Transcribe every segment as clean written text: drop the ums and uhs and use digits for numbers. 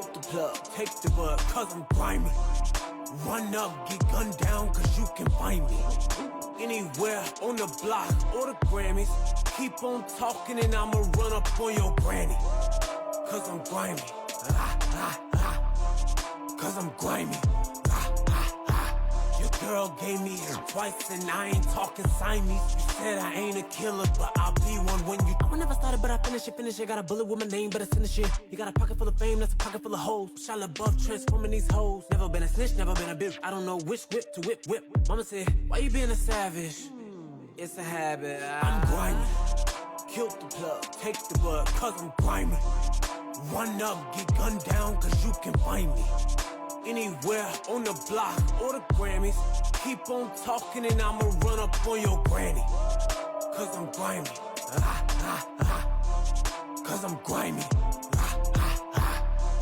Killed the plug, take the bud, cause I'm grimy. Run up, get gunned down, cause you can find me. Anywhere on the block or the Grammys. Keep on talking and I'ma run up on your granny. Cause I'm grimy. Cause I'm grimy. Your girl gave me here twice and I ain't talking Siamese. You said I ain't a killer, but I'll be one when you. I never started, but I finish it. Got a bullet with my name, but it's in the shit. You got a pocket full of fame, that's a pocket full of hoes. Shot above transforming these hoes. Never been a snitch, never been a bitch. I don't know which whip to whip. Mama said, why you being a savage? It's a habit. I'm grimy. Killed the plug, take the bud, cause I'm grimy. Run up, get gunned down, cause you can find me. Anywhere on the block or the Grammys. Keep on talking and I'ma run up on your granny. Cause I'm grimy. Cause I'm grimy.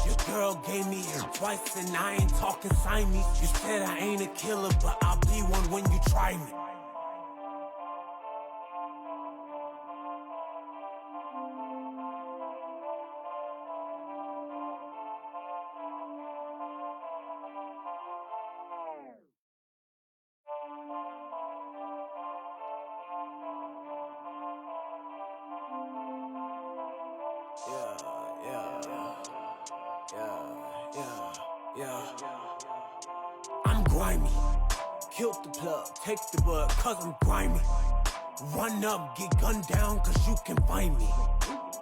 Your girl gave me here twice and I ain't talking Siamese. You said I ain't a killer, but I'll be one when you try me. I'm grimy. Killed the plug, take the bud, cause I'm grimy. Run up, get gunned down, cause you can find me.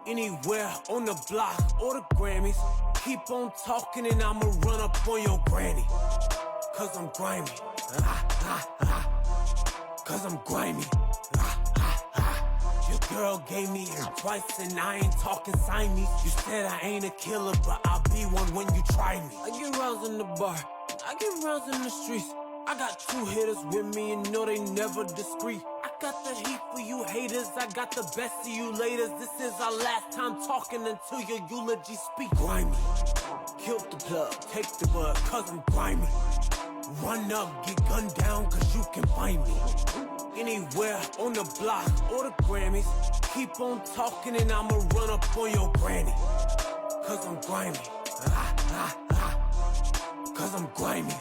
Anywhere on the block or the Grammys. Keep on talking and I'ma run up on your granny. Cause I'm grimy. Cause I'm grimy. Your girl gave me here twice and I ain't talking Siamese. You said I ain't a killer, but I'll be one when you try me. I get rounds in the bar, I get rounds in the streets. I got two hitters with me and know they never discreet. I got the heat for you haters, I got the best of you laters. This is our last time talking until your eulogy speak. Grimy, killed the plug, take the bud, cause I'm grimy. Run up, get gunned down, cause you can find me. Anywhere on the block or the Grammys. Keep on talking and I'ma run up on your granny. Cause I'm grimy. Cause I'm grimy.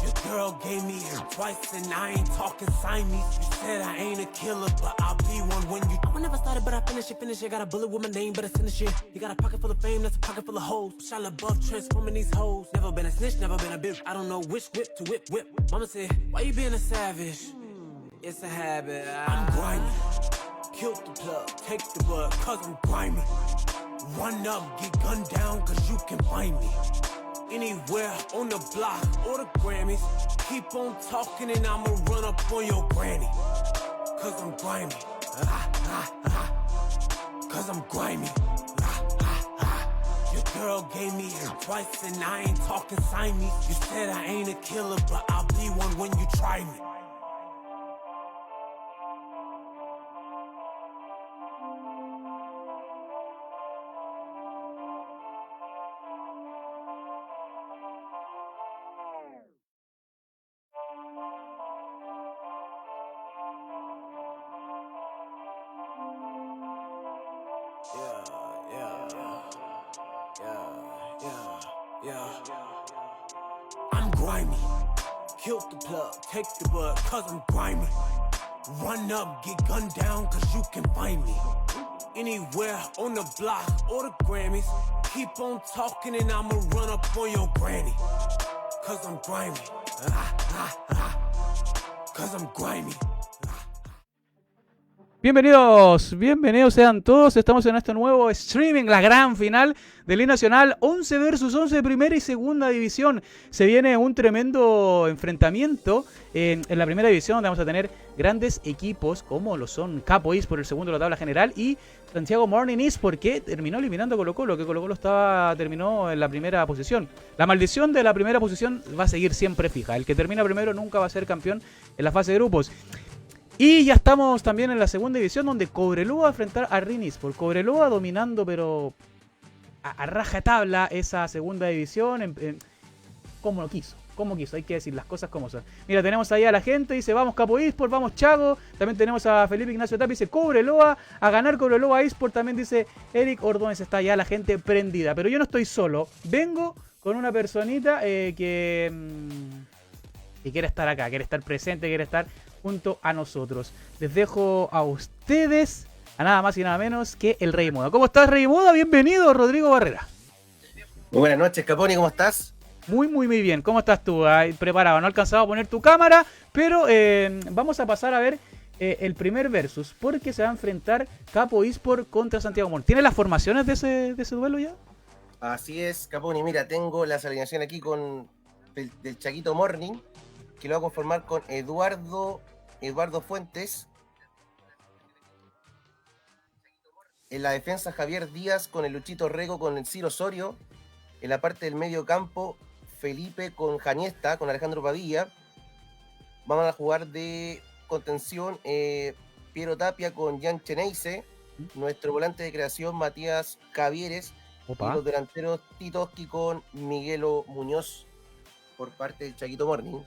Your girl gave me here twice and I ain't talking Siamese. You said I ain't a killer, but I'll be one when you. I never started, but I finish it. Got a bullet with my name, but it's in the shit. You got a pocket full of fame, that's a pocket full of hoes. Shot above transforming these hoes. Never been a snitch, never been a bitch. I don't know which whip to whip. Mama said, why you being a savage? It's a habit. I'm grimy. Killed the plug, take the bud, cause I'm grimy. Run up, get gunned down, cause you can find me. Anywhere on the block or the Grammys. Keep on talking and I'ma run up on your granny. Cause I'm grimy. Cause I'm grimy. Your girl gave me here twice and I ain't talking Siamese. You said I ain't a killer, but I'll be one when you try me. I'm grimy. Killed the plug, take the bud, cause I'm grimy. Run up, get gunned down, cause you can find me. Anywhere on the block or the Grammys. Keep on talking and I'ma run up on your granny. Cause I'm grimy. Cause I'm grimy. Bienvenidos sean todos. Estamos en este nuevo streaming, la gran final de Liga Nacional, 11 versus 11 de primera y segunda división. Se viene un tremendo enfrentamiento en la primera división, donde vamos a tener grandes equipos como lo son Capo East por el segundo de la tabla general y Santiago Morning East, porque terminó eliminando a Colo-Colo, que Colo-Colo terminó en la primera posición. La maldición de la primera posición va a seguir siempre fija. El que termina primero nunca va a ser campeón en la fase de grupos. Y ya estamos también en la segunda división, donde Cobreloa va a enfrentar a Rinis. Por Cobreloa dominando, pero a rajatabla esa segunda división, como lo quiso. como quiso, hay que decir las cosas como son. Mira, tenemos ahí a la gente, dice, vamos Capo eSport, vamos Chago. También tenemos a Felipe Ignacio Tapia, dice, Cobreloa, a ganar Cobreloa eSport. También dice Eric Ordóñez, está ya la gente prendida. Pero yo no estoy solo, vengo con una personita que quiere estar acá, quiere estar presente, quiere estar junto a nosotros. Les dejo a ustedes a nada más y nada menos que el Rey Moda. ¿Cómo estás, Rey Moda? Bienvenido, Rodrigo Barrera. Muy buenas noches, Caponi, ¿cómo estás? Muy bien. ¿Cómo estás tú? Preparado. No he alcanzado a poner tu cámara, pero vamos a pasar a ver el primer versus, porque se va a enfrentar Capo eSport contra Santiago Morning. ¿Tienes las formaciones de ese duelo ya? Así es, Caponi. Mira, tengo las alineaciones aquí con del Chaquito Morning, que lo va a conformar con Eduardo Fuentes. En la defensa, Javier Díaz con el Luchito Rego, con el Ciro Osorio. En la parte del medio campo, Felipe con Janiesta, con Alejandro Padilla. Vamos a jugar de contención Piero Tapia con Jan Cheneise. Nuestro volante de creación, Matías Cavieres. Opa. Y los delanteros, Titoski con Miguelo Muñoz, por parte del Chaquito Morning.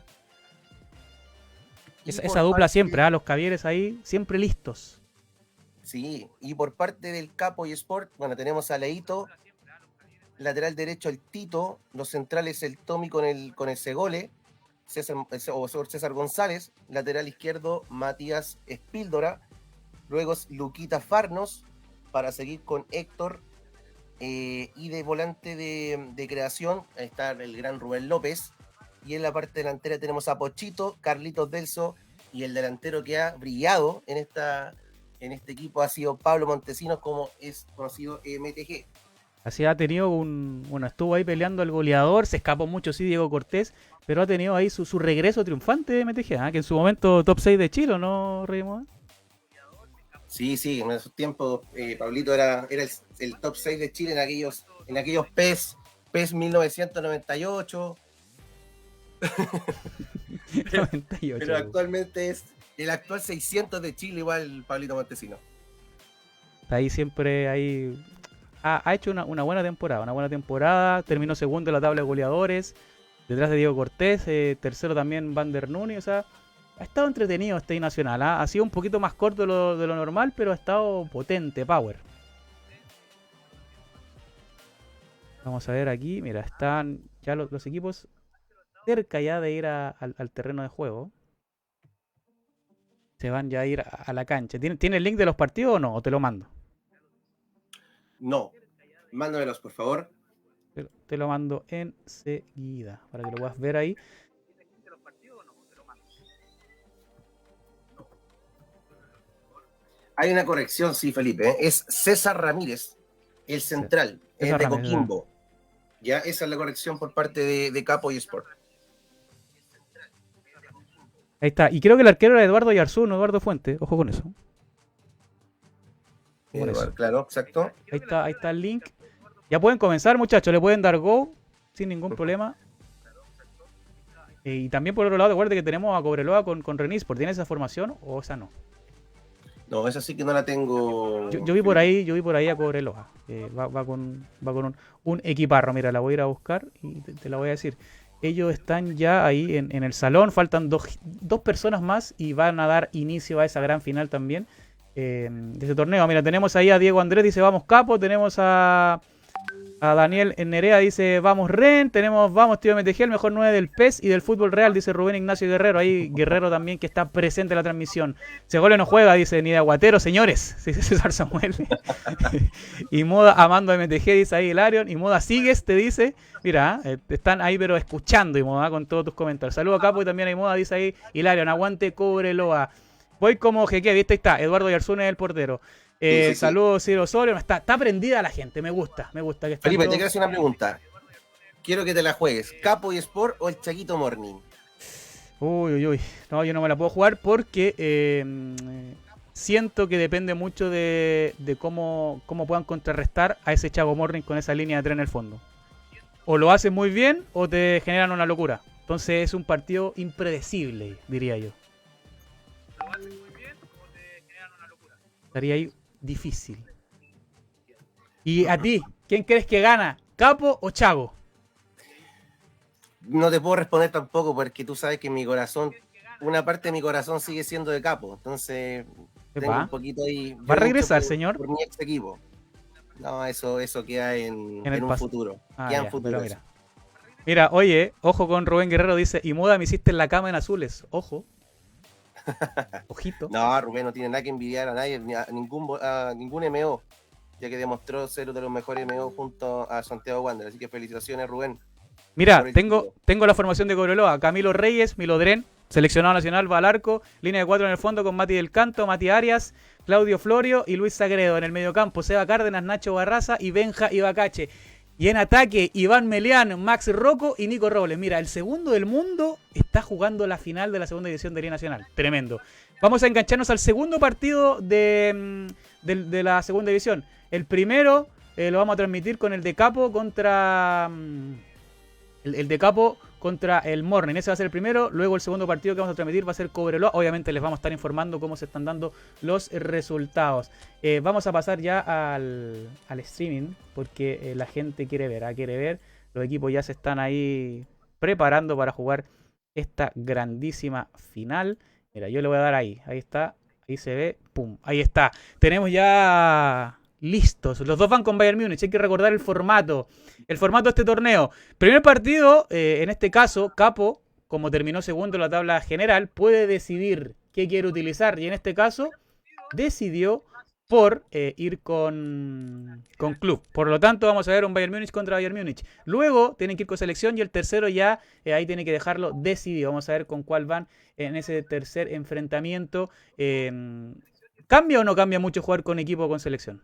Esa dupla siempre, los Cavieres ahí, siempre listos. Sí, y por parte del Capo eSport, bueno, tenemos a Leito, lateral derecho el Tito, los centrales el Tommy con el Segole, César González, lateral izquierdo Matías Espíldora, luego es Luquita Farnos, para seguir con Héctor, y de volante de creación está el gran Rubén López, y en la parte delantera tenemos a Pochito, Carlitos Delso, y el delantero que ha brillado en este equipo ha sido Pablo Montesinos, como es conocido MTG. Así ha tenido bueno, estuvo ahí peleando el goleador, se escapó mucho, sí, Diego Cortés, pero ha tenido ahí su regreso triunfante de MTG, que en su momento top 6 de Chile, ¿no, Rey Moda? Sí, en esos tiempos Pablito era el top 6 de Chile en aquellos PES 1998. 98. Pero actualmente es el actual 600 de Chile, igual Pablito Montesinos. Está ahí siempre, ha hecho una buena temporada, terminó segundo en la tabla de goleadores, detrás de Diego Cortés, tercero también Van der Nuni, o sea, ha estado entretenido este nacional, ha sido un poquito más corto de lo normal, pero ha estado potente, power. Vamos a ver aquí, mira, están ya los equipos cerca ya de ir al terreno de juego. Se van ya a ir a la cancha. ¿Tiene el link de los partidos o no? ¿O te lo mando? No, mándamelos, por favor. Te lo mando enseguida para que lo puedas ver ahí. Hay una corrección, sí, Felipe. Es César Ramírez, el central, es de Ramírez, Coquimbo. Ya, esa es la corrección por parte de Capo eSport. Ahí está. Y creo que el arquero era Eduardo Yarzún, no Eduardo Fuente. Ojo con eso. Claro, exacto. Ahí está el link. Ya pueden comenzar, muchachos. Le pueden dar go sin ningún problema. Y también por otro lado, recuerde que tenemos a Cobreloa con Renis. ¿Por tiene esa formación o esa no? No, esa sí que no la tengo. Yo vi por ahí a Cobreloa. Va con un equiparro. Mira, la voy a ir a buscar y te la voy a decir. Ellos están ya ahí en el salón. Faltan dos personas más y van a dar inicio a esa gran final también de ese torneo. Mira, tenemos ahí a Diego Andrés, dice vamos Capo. Tenemos a Daniel Nerea, dice vamos Ren. Tenemos vamos Tío MTG, el mejor 9 del PES y del fútbol real, dice Rubén Ignacio Guerrero. Ahí Guerrero también que está presente en la transmisión. Segole no juega, dice ni de aguatero, señores, dice César Samuel. Y Moda amando MTG, dice ahí Hilarion. Y Moda sigues, te dice. Mira, están ahí pero escuchando y Moda con todos tus comentarios. Saludos a Capo y también hay Moda, dice ahí Hilarion, aguante Cobreloa. Voy como jeque, viste, ahí está, Eduardo Yarzún es el portero. Sí. Saludos, Ciro Osorio. Está prendida la gente, me gusta que está. Felipe, te quiero hacer una pregunta. Quiero que te la juegues. ¿Capo eSport o el Chaquito Morning? Uy. No, yo no me la puedo jugar porque siento que depende mucho de cómo puedan contrarrestar a ese Chago Morning con esa línea de tren en el fondo. O lo hacen muy bien o te generan una locura. Entonces es un partido impredecible, diría yo. Lo hacen muy bien o te generan una locura. Estaría ahí difícil. ¿Y a ti? ¿Quién crees que gana? ¿Capo o Chago? No te puedo responder tampoco porque tú sabes que mi corazón, una parte de mi corazón sigue siendo de Capo, entonces tengo ¿Va? un poquito ahí. ¿Va a regresar, señor? Por mi ex equipo. No, eso queda en el un futuro. Ah, queda ya, en futuro. pero mira, oye, ojo con Rubén Guerrero, dice, y Moda me hiciste en la cama en azules. Ojo. Ojito. No, Rubén no tiene nada que envidiar a nadie, ni a ningún MO, ya que demostró ser uno de los mejores MO junto a Santiago Wander. Así que felicitaciones, Rubén. Mira, tengo la formación de Cobreloa. Camilo Reyes, Milodren, seleccionado nacional, va al arco. Línea de 4 en el fondo con Mati del Canto, Mati Arias, Claudio Florio y Luis Sagredo. En el mediocampo, Seba Cárdenas, Nacho Barraza y Benja Ibacache. Y en ataque, Iván Melián, Max Rocco y Nico Robles. Mira, el segundo del mundo está jugando la final de la segunda división de Liga Nacional. Tremendo. Vamos a engancharnos al segundo partido de la segunda división. El primero lo vamos a transmitir con el de Capo contra... El de Capo contra el Morning. Ese va a ser el primero. Luego el segundo partido que vamos a transmitir va a ser Cobreloa. Obviamente les vamos a estar informando cómo se están dando los resultados. Vamos a pasar ya al streaming porque la gente quiere ver. Quiere ver. Los equipos ya se están ahí preparando para jugar esta grandísima final. Mira, yo le voy a dar ahí. Ahí está. Ahí se ve. ¡Pum! Ahí está. Tenemos ya... listos. Los dos van con Bayern Múnich. Hay que recordar el formato. El formato de este torneo. Primer partido, en este caso, Capo, como terminó segundo en la tabla general, puede decidir qué quiere utilizar. Y en este caso, decidió por ir con club. Por lo tanto, vamos a ver un Bayern Múnich contra Bayern Múnich. Luego tienen que ir con selección y el tercero ya ahí tiene que dejarlo decidido. Vamos a ver con cuál van en ese tercer enfrentamiento. ¿Cambia o no cambia mucho jugar con equipo o con selección?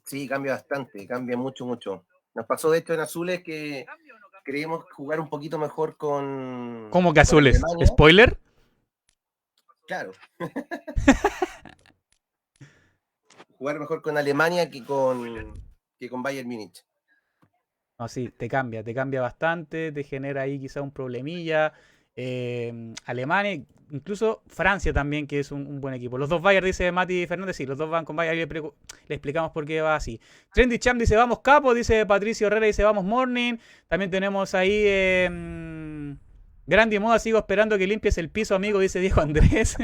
Sí, cambia bastante, cambia mucho. Nos pasó de hecho en Azules que creímos jugar un poquito mejor con... ¿Cómo que Azules? ¿Spoiler? Claro. Jugar mejor con Alemania que con Bayern Múnich. No, sí, te cambia bastante, te genera ahí quizá un problemilla. Alemania, incluso Francia también, que es un buen equipo. Los dos Bayern, dice Mati Fernández, sí, los dos van con Bayern, le explicamos por qué va así. Trendy Champ dice vamos Capo, dice Patricio Herrera, dice vamos Morning. También tenemos ahí Grande Moda, sigo esperando que limpies el piso, amigo, dice Diego Andrés.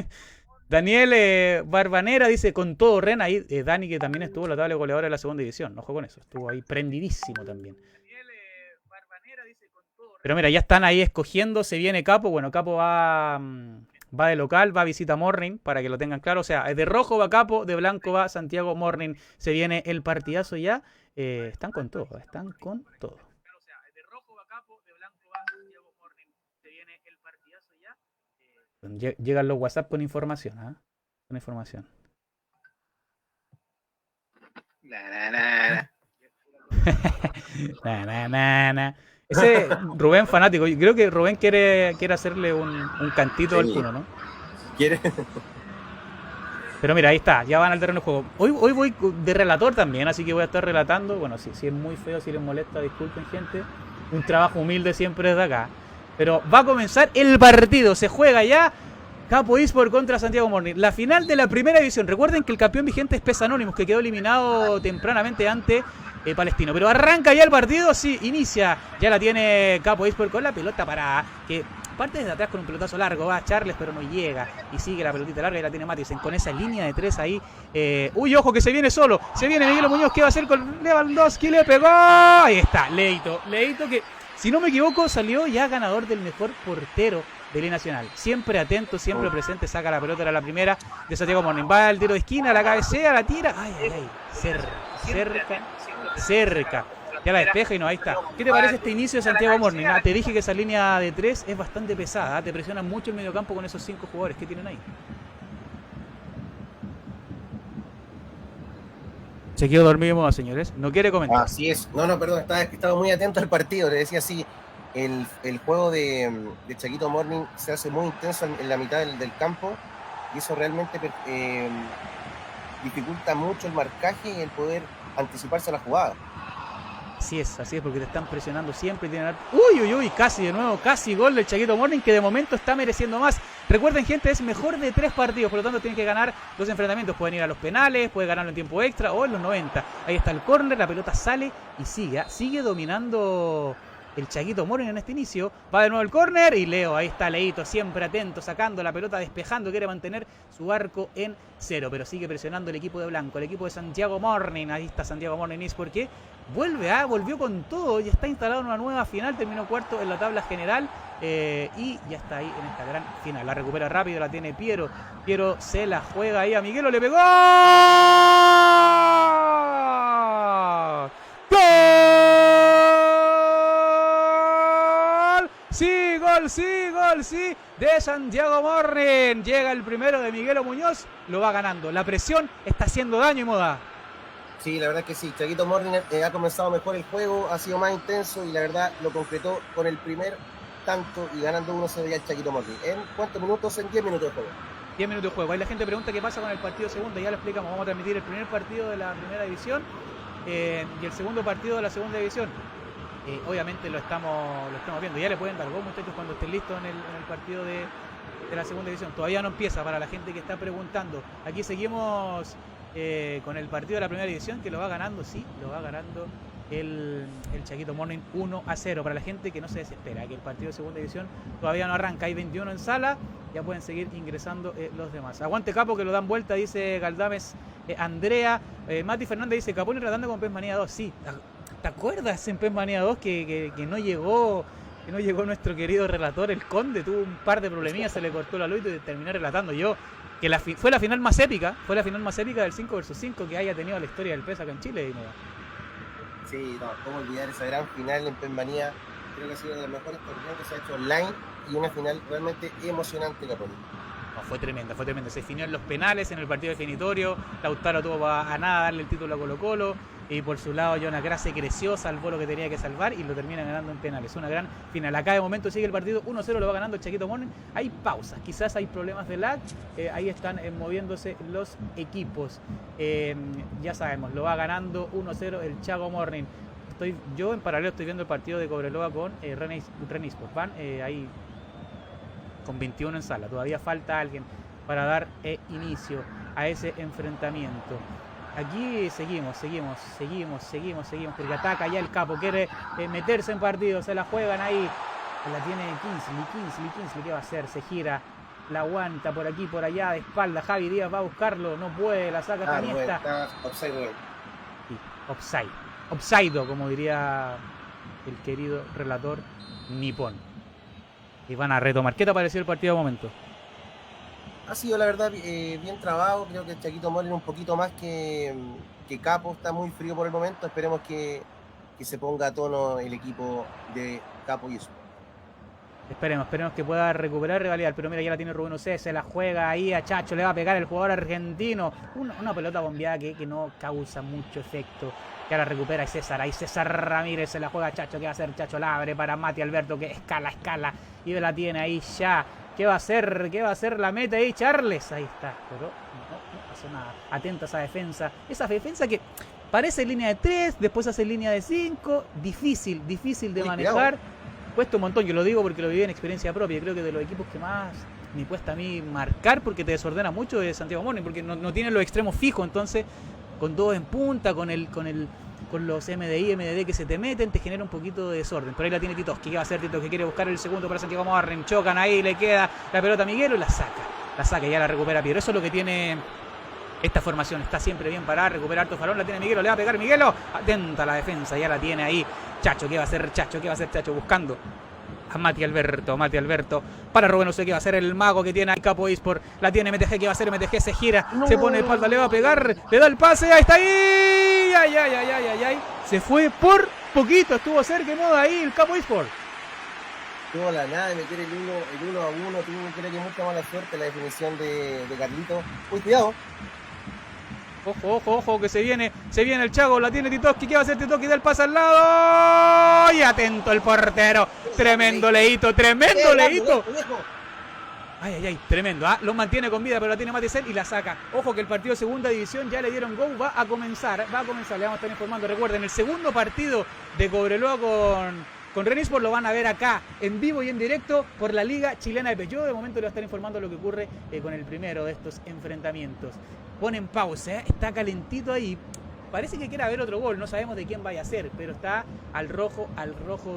Daniel Barbanera dice con todo Ren, ahí Dani, que también estuvo en la tabla de goleadores de la segunda división, ojo con eso, estuvo ahí prendidísimo también. Pero mira, ya están ahí escogiendo, se viene Capo. Bueno, Capo va de local, va a visita Morning, para que lo tengan claro. O sea, de rojo va Capo, de blanco va Santiago Morning. Se viene el partidazo ya. Están con todo. Llegan los WhatsApp con información, ¿ah? Con información. Ese Rubén fanático, yo creo que Rubén quiere hacerle un cantito al Kuno, ¿no? ¿Quiere? Pero mira, ahí está, ya van al terreno de juego. Hoy voy de relator también, así que voy a estar relatando. Bueno, si es muy feo, si les molesta, disculpen, gente. Un trabajo humilde siempre desde acá. Pero va a comenzar el partido, se juega ya. Capo eSport contra Santiago Morning. La final de la primera división. Recuerden que el campeón vigente es PES Anonymous, que quedó eliminado tempranamente ante Palestino. Pero arranca ya el partido, sí, inicia. Ya la tiene Capo eSport con la pelota para que parte desde atrás con un pelotazo largo. Va Charles, pero no llega. Y sigue la pelotita larga y la tiene Matisen con esa línea de tres ahí. Uy, ojo que se viene solo. Se viene Miguel Muñoz. ¿Qué va a hacer con Lewandowski? Le pegó. Ahí está, Leito que, si no me equivoco, salió ya ganador del mejor portero de Liga Nacional. Siempre atento, siempre presente, saca la pelota a la primera de Santiago Morning. Va al tiro de esquina, la cabecea, la tira. Ay, cerca. Ya la despeja y no, ahí está. ¿Qué te parece este inicio de Santiago Morning? Te dije que esa línea de 3 es bastante pesada, te presionan mucho el mediocampo con esos 5 jugadores que tienen ahí. Se quedó dormido, señores. No quiere comentar. Así es. No, perdón, estaba muy atento al partido. Le decía así, el juego de Chaquito Morning se hace muy intenso en la mitad del campo y eso realmente dificulta mucho el marcaje y el poder anticiparse a la jugada. Así es, porque te están presionando siempre. Uy, casi de nuevo, casi gol del Chaquito Morning, que de momento está mereciendo más. Recuerden, gente, es mejor de 3 partidos, por lo tanto tienen que ganar 2 enfrentamientos. Pueden ir a los penales, pueden ganarlo en tiempo extra o en los 90. Ahí está el córner, la pelota sale y sigue dominando el Chaquito Morning en este inicio. Va de nuevo el córner y Leo, ahí está Leito, siempre atento, sacando la pelota, despejando, quiere mantener su arco en 0, pero sigue presionando el equipo de Blanco, el equipo de Santiago Morning. Ahí está Santiago Morning, es porque volvió con todo, ya está instalado en una nueva final, terminó cuarto en la tabla general y ya está ahí en esta gran final. La recupera rápido, la tiene Piero. Piero se la juega ahí a Miguelo, le pegó. Gol, sí, de Santiago Morning. Llega el primero de Miguelo Muñoz, lo va ganando. La presión está haciendo daño y Moda. Sí, la verdad que sí. Chaquito Morning ha comenzado mejor el juego, ha sido más intenso y la verdad lo concretó con el primer tanto y ganando 1-0 ya el Chaquito Morning. ¿En cuántos minutos? En 10 minutos de juego. 10 minutos de juego. Ahí la gente pregunta qué pasa con el partido segundo. Ya lo explicamos. Vamos a transmitir el primer partido de la primera división y el segundo partido de la segunda división. Obviamente lo estamos viendo. Ya le pueden dar gol, muchachos, cuando estén listos en el partido de la segunda división. Todavía no empieza, para la gente que está preguntando. Aquí seguimos con el partido de la primera división, que lo va ganando, sí, lo va ganando el Chaquito Morning 1-0. Para la gente que no se desespera, que el partido de segunda división todavía no arranca. Hay 21 en sala, ya pueden seguir ingresando los demás. Aguante Capo, que lo dan vuelta, dice Galdames Andrea. Mati Fernández dice, Capone tratando con Pez Manía 2, sí. ¿Te acuerdas en Pez Manía 2 que no llegó nuestro querido relator, el Conde? Tuvo un par de problemillas, se le cortó la luz y terminé relatando yo que fue la final más épica del 5 vs 5 que haya tenido la historia del PES acá en Chile. Sí, no, cómo olvidar esa gran final en Pez Manía. Creo que ha sido una de las mejores torneos que se ha hecho online y una final realmente emocionante, Capone. No, fue tremenda. Se definió en los penales, en el partido definitorio. Lautaro tuvo a nada darle el título a Colo-Colo. Y por su lado, Jonah Grace creció, salvó lo que tenía que salvar y lo termina ganando en penales. Una gran final. Acá de momento sigue el partido 1-0, lo va ganando el Chaquito Morning. Hay pausas, quizás hay problemas de lag. Ahí están moviéndose los equipos. Ya sabemos, lo va ganando 1-0 el Chaco Morning. Yo en paralelo estoy viendo el partido de Cobreloa con René Sport. Van ahí con 21 en sala. Todavía falta alguien para dar inicio a ese enfrentamiento. Aquí seguimos, porque ataca ya el Capo, quiere meterse en partido, se la juegan ahí, la tiene Kingsley, ¿qué va a hacer? Se gira, la aguanta por aquí, por allá, de espalda, Javi Díaz va a buscarlo, no puede, la saca Caniesta. Sí, offside, como diría el querido relator nipón. Y van a retomar. ¿Qué te ha parecido el partido de momento? Ha sido la verdad bien trabado. Creo que el Chaquito Morning un poquito más que Capo, está muy frío por el momento. Esperemos que se ponga a tono el equipo de Capo y eso. Esperemos que pueda recuperar rivalidad. Pero mira, ya la tiene Rubén Ucé, se la juega ahí a Chacho, le va a pegar el jugador argentino. Una pelota bombeada que no causa mucho efecto. Ya la recupera César Ramírez, se la juega a Chacho. ¿Qué va a hacer Chacho? La abre para Mati Alberto, que escala y la tiene ahí ya. ¿Qué va a hacer? La meta ahí, Charles. Ahí está, pero no pasó nada. Atenta esa defensa. Esa defensa que parece línea de 3, después hace línea de 5. Difícil de manejar. Cuidado. Cuesta un montón, yo lo digo porque lo viví en experiencia propia. Creo que de los equipos que más me cuesta a mí marcar porque te desordena mucho es Santiago Morning, porque no tiene los extremos fijos. Entonces, con dos en punta, con los MDI, MDD que se te meten, te genera un poquito de desorden. Pero ahí la tiene Titoski. ¿Qué va a hacer Titoski? Quiere buscar el segundo para Santiago Morning. Chocan ahí, le queda la pelota a Miguelo y la saca y ya la recupera Piero. Eso es lo que tiene esta formación. Está siempre bien parada, recupera harto balón, la tiene Miguelo, le va a pegar Miguelo. Atenta a la defensa, ya la tiene ahí Chacho. ¿Qué va a hacer Chacho? Buscando a Mati Alberto para Rubén Ucé, que va a ser el mago que tiene ahí Capo Esport. La tiene MTG, ¿qué va a hacer MTG? Se gira, se pone de espalda, le va a pegar, le da el pase, ahí está ahí. Ay. Se fue por poquito, estuvo cerca Moda ahí el Capo Esport. Tuvo la nada de meter el 1-1, creo que mucha mala suerte la definición de Carlito. Uy, cuidado. Ojo, que se viene el Chago, la tiene Titoski. ¿Qué va a hacer Titoski? Da el pase al lado. Y atento el portero. Tremendo leíto. Ay, tremendo. Lo mantiene con vida, pero la tiene Maticel y la saca. Ojo que el partido de segunda división ya le dieron go. Va a comenzar. Le vamos a estar informando. Recuerden, el segundo partido de Cobreloa con René Sport lo van a ver acá en vivo y en directo por la Liga Chilena de PES. Yo de momento le voy a estar informando lo que ocurre con el primero de estos enfrentamientos. Ponen pausa, está calentito ahí. Parece que quiere haber otro gol, no sabemos de quién vaya a ser, pero está al rojo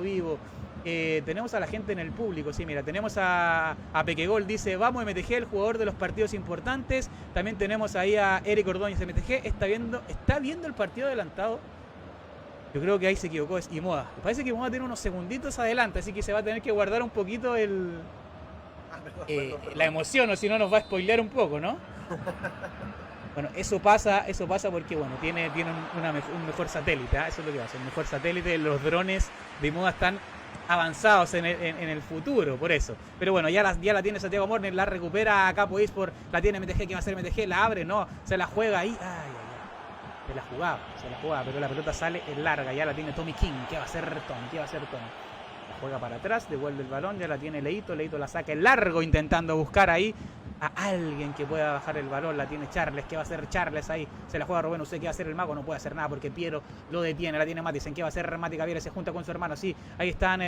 vivo. Tenemos a la gente en el público, sí, mira, tenemos a Pequegol, dice, vamos MTG, el jugador de los partidos importantes. También tenemos ahí a Eric Ordóñez, MTG, está viendo el partido adelantado. Yo creo que ahí se equivocó, es Imoda. Parece que Imoda tiene unos segunditos adelante, así que se va a tener que guardar un poquito la emoción, o si no nos va a spoilear un poco, ¿no? Bueno, eso pasa porque, bueno, tiene un mejor satélite, ¿eh? Eso es lo que pasa, un mejor satélite. Los drones de Imoda están avanzados en el futuro, por eso. Pero bueno, ya la tiene Santiago Morning, la recupera a Capo Esport, la tiene MTG, que va a ser MTG, la abre, no, se la juega ahí, se la jugaba, pero la pelota sale en larga, ya la tiene Tommy King, ¿qué va a hacer Tommy? La juega para atrás, devuelve el balón, ya la tiene Leito la saca en largo intentando buscar ahí a alguien que pueda bajar el balón, la tiene Charles, ¿qué va a hacer Charles ahí? Se la juega Rubén, usted qué va a hacer el mago, no puede hacer nada porque Piero lo detiene, la tiene Matisen, ¿qué va a hacer Mati Cavieres? Se junta con su hermano, sí, ahí están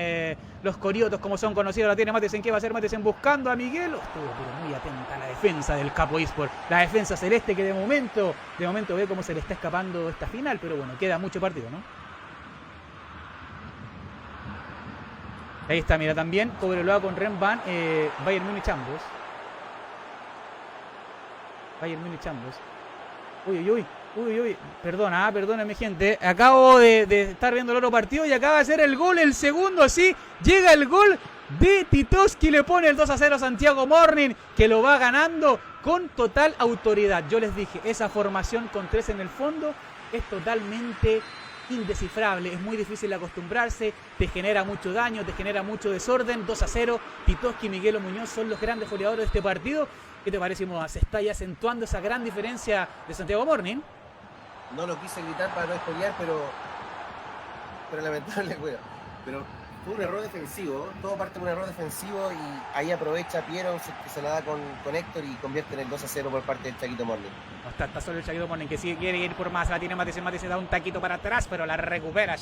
los coriotos como son conocidos, la tiene Matisen, ¿qué va a hacer Matisen? Buscando a Miguel, estuvo pero muy atenta a la defensa del Capo Esport, la defensa celeste que de momento ve cómo se le está escapando esta final, pero bueno, queda mucho partido, ¿no? Ahí está, mira, también Cobreloa con Renban, Bayern Múnich ambos. Uy. Perdóname gente. Acabo de estar viendo el otro partido y acaba de hacer el gol, el segundo, sí. Llega el gol de Titoski, le pone el 2-0 a Santiago Morning, que lo va ganando con total autoridad. Yo les dije, esa formación con 3 en el fondo es totalmente indescifrable, es muy difícil acostumbrarse, te genera mucho daño, te genera mucho desorden. 2-0, Titoski y Miguel Muñoz son los grandes goleadores de este partido. ¿Qué te parece, Moa? ¿Se está ya acentuando esa gran diferencia de Santiago Morning? No lo quise gritar para no spoilear, pero lamentable, bueno. Pero fue un error defensivo, todo parte de un error defensivo y ahí aprovecha Piero, que se la da con Héctor y convierte en el 2-0 por parte del Chaquito Morning. No, está solo el Chaquito Morning que sí quiere ir por más, la tiene Matisen da un taquito para atrás, pero la recupera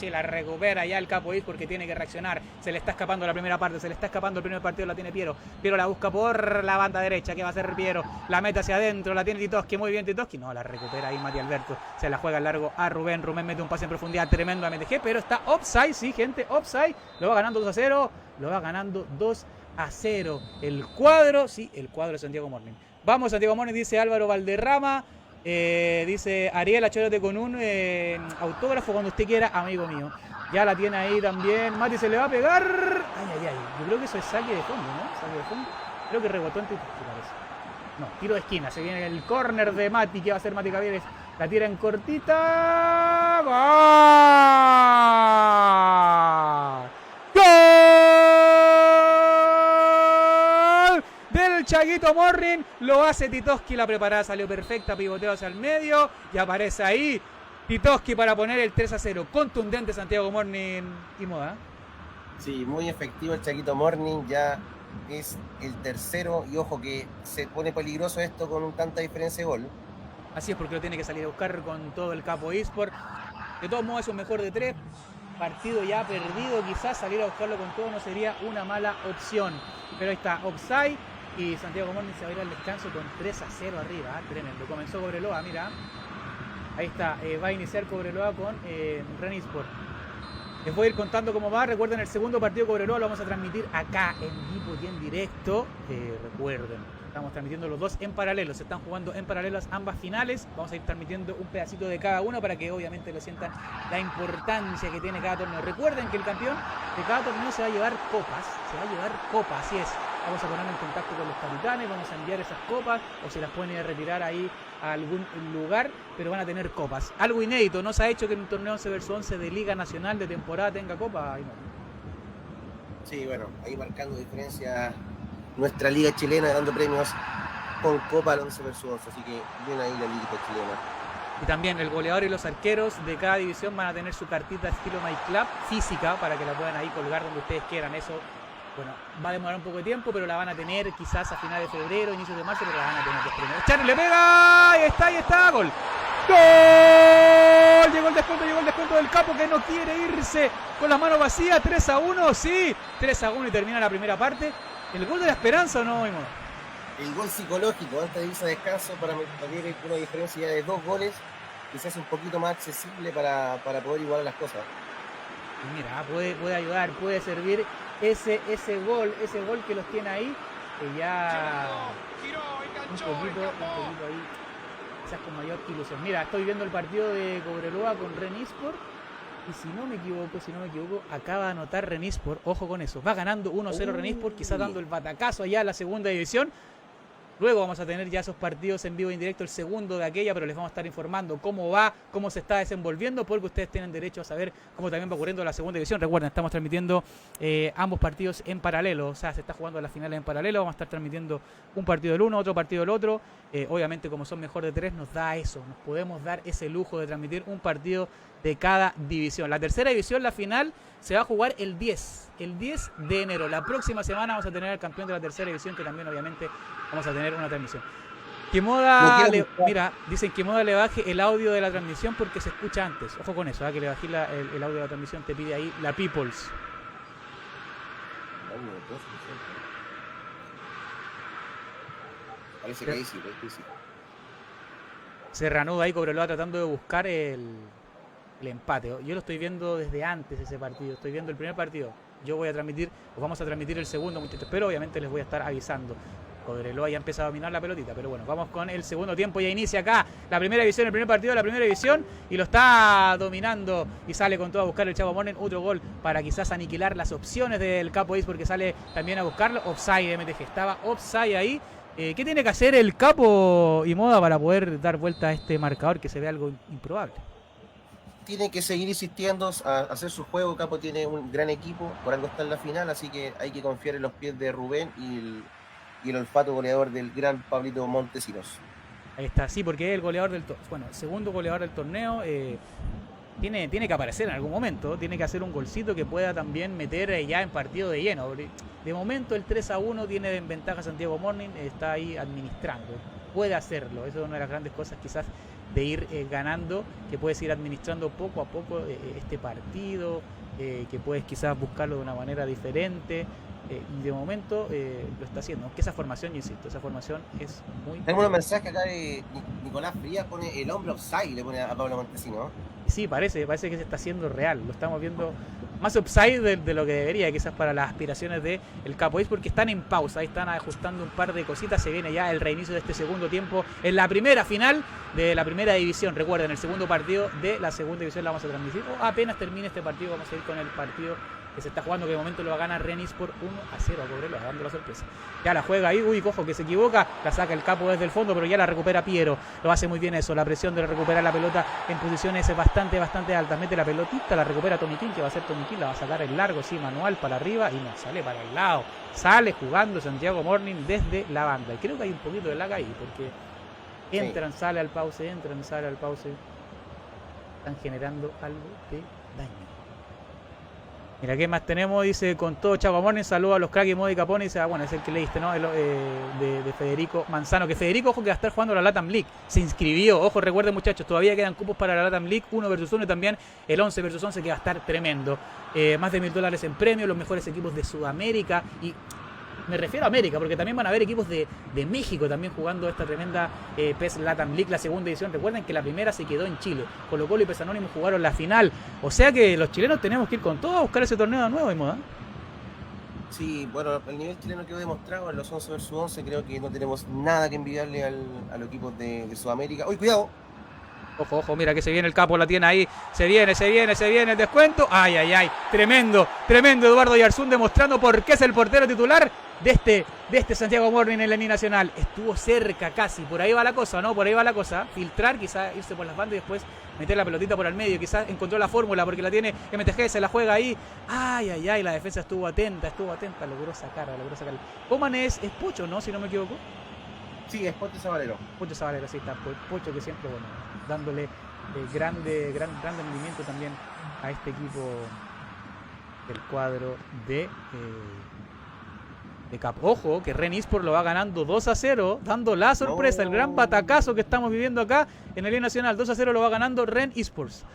ya el Capo Is porque tiene que reaccionar. Se le está escapando la primera parte, se le está escapando el primer partido, la tiene Piero la busca por la banda derecha, ¿qué va a hacer Piero? La mete hacia adentro, la tiene Titoski, muy bien Titoski, no, la recupera ahí Mati Alberto, se la juega al largo a Rubén mete un pase en profundidad tremendo a MTG, pero está offside, sí gente, offside, lo va ganando 2-0, el cuadro de Santiago Morning. Vamos Santiago Morning, dice Álvaro Valderrama, dice Ariel, achórate con un autógrafo cuando usted quiera, amigo mío. Ya la tiene ahí también, Mati se le va a pegar, yo creo que eso es saque de fondo, ¿no? Creo que rebotó en Titoski, parece. No, tiro de esquina, se viene el córner de Mati, que va a hacer Mati Cavieres, la tira en cortita, ¡gol! Del Chaguito Morning, lo hace Titoski, la preparada salió perfecta, pivoteo hacia el medio y aparece ahí Titoski para poner el 3-0, contundente Santiago Morning y Moda. Sí, muy efectivo el Chaquito Morning, ya es el tercero y ojo que se pone peligroso esto con tanta diferencia de gol. Así es, porque lo tiene que salir a buscar con todo el Capo Esport. De todos modos es un mejor de 3, partido ya perdido, quizás salir a buscarlo con todo no sería una mala opción, pero ahí está, offside y Santiago Morning se va a ir al descanso con 3-0 arriba, tremendo. Comenzó Cobreloa, mira, ahí está, va a iniciar Cobreloa con Renisport. Les voy a ir contando cómo va. Recuerden, el segundo partido de Cobreloa lo vamos a transmitir acá en vivo y en directo. Recuerden, estamos transmitiendo los dos en paralelo. Se están jugando en paralelo ambas finales. Vamos a ir transmitiendo un pedacito de cada uno para que obviamente lo sientan la importancia que tiene cada torneo. Recuerden que el campeón de cada torneo se va a llevar copas. Así es. Vamos a ponernos en contacto con los capitanes, vamos a enviar esas copas o se las pueden ir a retirar ahí a algún lugar, pero van a tener copas. Algo inédito, no se ha hecho que en un torneo 11 vs 11 de Liga Nacional de temporada tenga copa. Ay, no. Sí, bueno, ahí marcando diferencia nuestra liga chilena, dando premios con copa al 11 vs 11, así que bien ahí la liga chilena. Y también el goleador y los arqueros de cada división van a tener su cartita estilo My Club física para que la puedan ahí colgar donde ustedes quieran. Eso, bueno, va a demorar un poco de tiempo, pero la van a tener quizás a finales de febrero, inicios de marzo, pero la van a tener los primeros. Charles le pega, ahí está, gol. ¡Gol! Llegó el descuento del Capo, que no quiere irse con las manos vacías. 3-1, sí, 3-1 y termina la primera parte. ¿El gol de la esperanza o no, Imo? El gol psicológico antes de irse a descanso para meter una diferencia de 2 goles que se hace un poquito más accesible para poder igualar las cosas. Y mira, puede ayudar, puede servir ese gol que los tiene ahí, que ya un poquito ahí, quizás con mayor ilusión. Mira, estoy viendo el partido de Cobreloa con Ren Sport, y si no me equivoco, acaba de anotar Ren Sport, ojo con eso, va ganando 1-0 Ren Sport, quizás dando el batacazo allá a la segunda división. Luego vamos a tener ya esos partidos en vivo e indirecto, el segundo de aquella, pero les vamos a estar informando cómo va, cómo se está desenvolviendo, porque ustedes tienen derecho a saber cómo también va ocurriendo la segunda división. Recuerden, estamos transmitiendo ambos partidos en paralelo, o sea, se está jugando las finales en paralelo, vamos a estar transmitiendo un partido del uno, otro partido del otro. Obviamente, como son mejor de 3, nos da eso, nos podemos dar ese lujo de transmitir un partido de cada división. La tercera división, la final, se va a jugar el 10 de enero. La próxima semana vamos a tener al campeón de la tercera división, que también obviamente vamos a tener una transmisión. Mira, dicen que Moda le baje el audio de la transmisión porque se escucha antes. Ojo con eso, que le bajé el audio de la transmisión, te pide ahí la Peoples. Parece que ahí sí. Se reanuda ahí Cobreloa tratando de buscar el empate. Yo lo estoy viendo desde antes ese partido. Estoy viendo el primer partido. Yo voy a transmitir, os vamos a transmitir el segundo, muchachos, pero obviamente les voy a estar avisando. Cobreloa ya ha empezado a dominar la pelotita, pero bueno, vamos con el segundo tiempo. Ya inicia acá la primera división, el primer partido de la primera división, y lo está dominando y sale con todo a buscar el Chavo Morning. Otro gol para quizás aniquilar las opciones del Capo East, porque sale también a buscarlo. Offside de MTG, estaba offside ahí. ¿Qué tiene que hacer el Capo y Moda para poder dar vuelta a este marcador que se ve algo improbable? Tiene que seguir insistiendo a hacer su juego. Capo tiene un gran equipo, por algo está en la final, así que hay que confiar en los pies de Rubén y el olfato goleador del gran Pablito Montesinos. Ahí está, sí, porque es el goleador del segundo goleador del torneo. Tiene que aparecer en algún momento, tiene que hacer un golcito que pueda también meter ya en partido de lleno. De momento el 3-1 tiene en ventaja Santiago Morning, está ahí administrando, puede hacerlo. Eso es una de las grandes cosas quizás de ir ganando, que puedes ir administrando poco a poco este partido, que puedes quizás buscarlo de una manera diferente. Y de momento lo está haciendo, aunque esa formación, yo insisto, esa formación es muy... Tengo unos mensajes acá de Nicolás Frías, pone el hombre offside, le pone a Pablo Montesinos. Sí, parece que se está haciendo real, lo estamos viendo más upside de lo que debería, quizás para las aspiraciones del Capo East, porque están en pausa, ahí están ajustando un par de cositas. Se viene ya el reinicio de este segundo tiempo en la primera final de la primera división. Recuerden, el segundo partido de la segunda división la vamos a transmitir, o apenas termine este partido vamos a ir con el partido que se está jugando, que de momento lo va a ganar Ren Sport 1-0 a Cobreloa, dando la sorpresa. Ya la juega ahí, cojo que se equivoca, la saca el Capo desde el fondo, pero ya la recupera Piero. Lo hace muy bien eso, la presión de recuperar la pelota en posiciones bastante altas. Mete la pelotita, la recupera Tommy King, que va a ser Tommy King, la va a sacar el largo, sí, manual para arriba, y no, sale para el lado. Sale jugando Santiago Morning desde la banda. Y creo que hay un poquito de lag ahí, porque entran, sale al pause. Están generando algo de daño. Mira, ¿qué más tenemos? Dice, con todo Chavo Morning, saludos a los cracks y Modi Capone. Dice, bueno, es el que leíste, ¿no? De Federico Manzano. Que Federico, ojo, que va a estar jugando la LATAM League. Se inscribió. Ojo, recuerden, muchachos, todavía quedan cupos para la LATAM League 1 vs 1 y también el 11 vs 11, que va a estar tremendo. Más de $1,000 en premio, los mejores equipos de Sudamérica. Y me refiero a América, porque también van a haber equipos de México también jugando esta tremenda PES LATAM League, la segunda edición. Recuerden que la primera se quedó en Chile. Colo-Colo y PES Anónimos jugaron la final. O sea que los chilenos tenemos que ir con todo a buscar ese torneo de nuevo, Moda. Sí, bueno, el nivel chileno quedó demostrado en los 11 vs 11. Creo que no tenemos nada que envidiarle a los equipos de Sudamérica. ¡Uy, cuidado! Ojo, mira que se viene el Capo, la tiene ahí. Se viene el descuento. Ay. Tremendo. Eduardo Yarzún demostrando por qué es el portero titular de este Santiago Morning en la Liga Nacional. Estuvo cerca casi. Por ahí va la cosa, ¿no? Filtrar, quizás irse por las bandas y después meter la pelotita por el medio. Quizás encontró la fórmula porque la tiene MTG, se la juega ahí. Ay. La defensa estuvo atenta. Logró sacarla. Coman es Pocho, ¿no? Si no me equivoco. Sí, es Pocho Zabalero. Pocho Zabalero, sí, está. Pocho, que siempre, bueno, dándole gran rendimiento también a este equipo del cuadro de Capo. Ojo, que Ren Sport lo va ganando 2-0, dando la sorpresa, el gran batacazo que estamos viviendo acá en el Liga Nacional. 2-0 lo va ganando Ren Esports.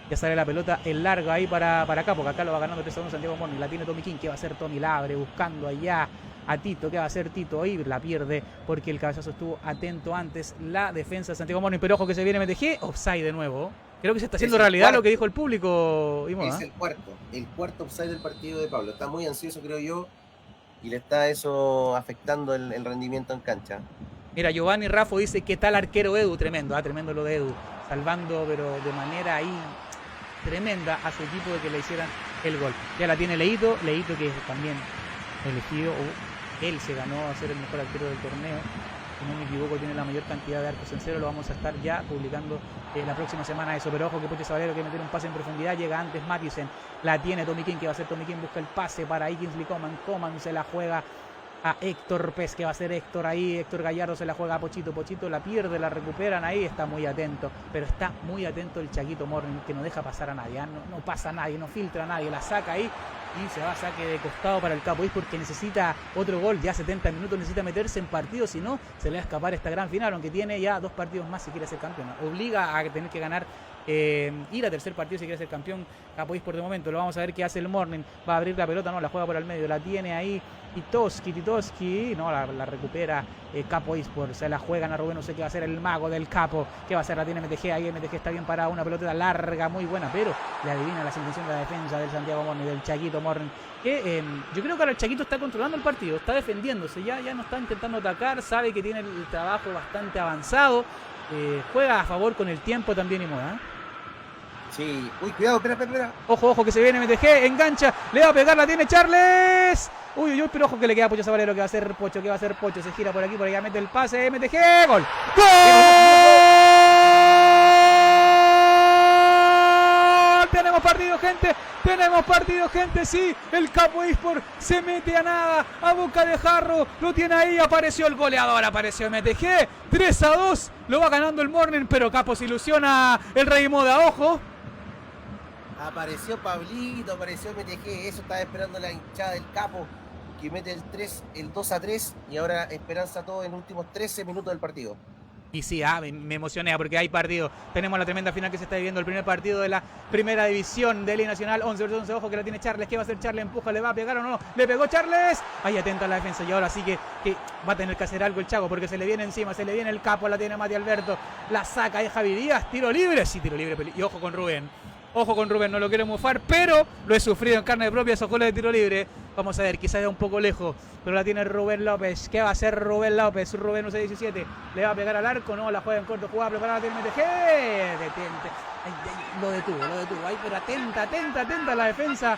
Ya sale la pelota en largo ahí para Capo, que acá lo va ganando 3-1 Santiago Morning. La tiene Tommy King, que va a ser Tommy Labre, buscando allá a Tito, que va a ser Tito. Ahí la pierde porque el cabezazo estuvo atento antes la defensa de Santiago Morning. Pero ojo que se viene MTG, offside de nuevo. Creo que se está haciendo realidad lo que dijo el público. Es el cuarto offside del partido de Pablo. Está muy ansioso, creo yo, y le está eso afectando el rendimiento en cancha. Mira, Giovanni Raffo dice, ¿qué tal arquero Edu? Tremendo, tremendo lo de Edu. Salvando, pero de manera ahí tremenda a su equipo de que le hicieran el gol. Ya la tiene Leito que es también elegido, él se ganó a ser el mejor arquero del torneo. Si no me equivoco, tiene la mayor cantidad de arcos en cero. Lo vamos a estar ya publicando la próxima semana eso. Pero ojo que Pocho Sabalero quiere meter un pase en profundidad. Llega antes Matisen. La tiene Tommy King, que va a ser Tommy King. Busca el pase para ahí Kingsley Coman. Coman se la juega a Héctor Pez, que va a ser Héctor ahí. Héctor Gallardo se la juega a Pochito. Pochito la pierde, la recuperan ahí. Está muy atento. Pero está muy atento el Chaquito Morning, que no deja pasar a nadie. No pasa a nadie, no filtra a nadie. La saca ahí. Y se va a saque de costado para el Capo Is porque necesita otro gol, ya 70 minutos, necesita meterse en partido, si no se le va a escapar esta gran final, aunque tiene ya 2 partidos más si quiere ser campeón. Obliga a tener que ganar, ir a tercer partido si quiere ser campeón Capo Is por de momento. Lo vamos a ver qué hace el Morning, va a abrir la pelota, no, la juega por el medio, la tiene ahí Titoski, no, la recupera Capo Esport, se la juegan a Rubén, no sé qué va a hacer el mago del Capo, qué va a hacer, la tiene MTG, ahí MTG está bien parada, una pelota larga, muy buena, pero le adivina las intenciones de la defensa del Santiago Morning, del Chaquito Morning, que yo creo que ahora el Chaquito está controlando el partido, está defendiéndose, ya no está intentando atacar, sabe que tiene el trabajo bastante avanzado, juega a favor con el tiempo también y moda. Sí, uy, cuidado, espera. Ojo que se viene MTG, engancha, le va a pegar, la tiene Charles. Uy, pero ojo que le queda a Pocho Sabalero, que va a ser Pocho, se gira por aquí, mete el pase, MTG, gol. ¡Gol! Tenemos partido, gente, sí, el Capo Esport se mete a nada, a boca de jarro, lo tiene ahí, apareció el goleador, apareció MTG, 3-2, lo va ganando el Morning, pero Capo se ilusiona el Rey Moda, ojo. Apareció Pablito, apareció MTG, eso estaba esperando la hinchada del Capo, que mete el 2-3 y ahora esperanza todo en los últimos 13 minutos del partido. Y sí, me emocioné porque hay partido. Tenemos la tremenda final que se está viviendo, el primer partido de la primera división de Liga Nacional, 11 versus 11, ojo que la tiene Charles, ¿qué va a hacer Charles? Empuja, ¿le va a pegar o no? Le pegó Charles, ahí atenta a la defensa y ahora sí que va a tener que hacer algo el Chaco porque se le viene encima, se le viene el Capo, la tiene Mati Alberto, la saca ahí Javi Díaz, tiro libre, sí, tiro libre, y ojo con Rubén, no lo quiero mufar, pero lo he sufrido en carne propia, esos goles de tiro libre. Vamos a ver, quizás es un poco lejos, pero la tiene Rubén López. ¿Qué va a hacer Rubén López? Rubén UC17, le va a pegar al arco, no, la juega en corto, jugada preparada, tiene MTG, detente. Lo detuvo, ahí, pero atenta la defensa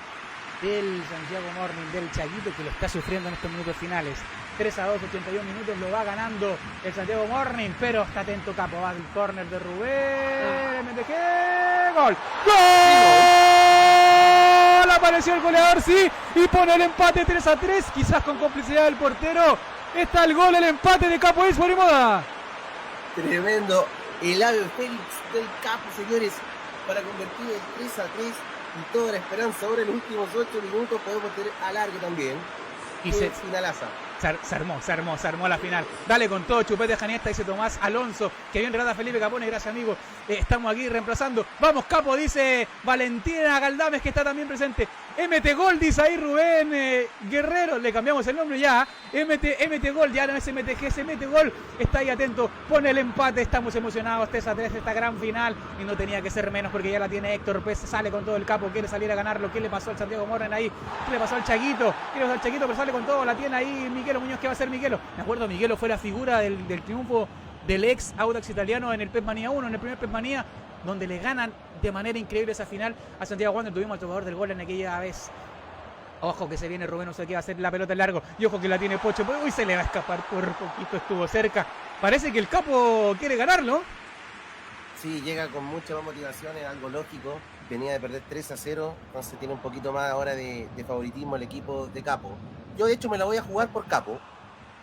del Santiago Morning, del Chaquito, que lo está sufriendo en estos minutos finales. 3-2, 81 minutos, lo va ganando el Santiago Morning, pero está atento Capo, va el córner de Rubén, MTG, ¡gol! Apareció el goleador, sí, y pone el empate 3-3, quizás con complicidad del portero. Está el gol, el empate de Capo Esport y Moda. Tremendo, el ave Félix del Capo, señores, para convertir el 3-3 y toda la esperanza. Ahora en los últimos 8 minutos podemos tener alargue también. Y se finalaza. Se armó la final. Dale con todo, chupete Janiesta, dice Tomás Alonso. Que bien relata Felipe Capone, gracias amigo. Estamos aquí reemplazando. Vamos Capo, dice Valentina Galdames, que está también presente. MT Gol, dice ahí Rubén Guerrero. Le cambiamos el nombre ya. MT Gol, ya no es MTG, es MT Gol. Está ahí atento, pone el empate. Estamos emocionados, 3-3, esta gran final. Y no tenía que ser menos porque ya la tiene Héctor Pérez. Sale con todo el Capo, quiere salir a ganarlo. ¿Qué le pasó al Santiago Morning ahí? ¿Qué le pasó al Chaquito? Pero sale con todo, la tiene ahí Miguelo Muñoz. ¿Qué va a hacer Miguelo? Me acuerdo, Miguelo fue la figura del triunfo del ex Audax italiano en el PES Manía 1, en el primer PES Manía, donde le ganan de manera increíble esa final a Santiago Wander. Tuvimos al tocador del gol en aquella vez. Ojo que se viene Rubén, no sé qué va a hacer la pelota en largo. Y ojo que la tiene Pocho. Uy, se le va a escapar por poquito, estuvo cerca. Parece que el Capo quiere ganarlo. Sí, llega con mucha más motivación, es algo lógico. Venía de perder 3-0, entonces tiene un poquito más ahora de favoritismo el equipo de Capo. Yo de hecho me la voy a jugar por Capo.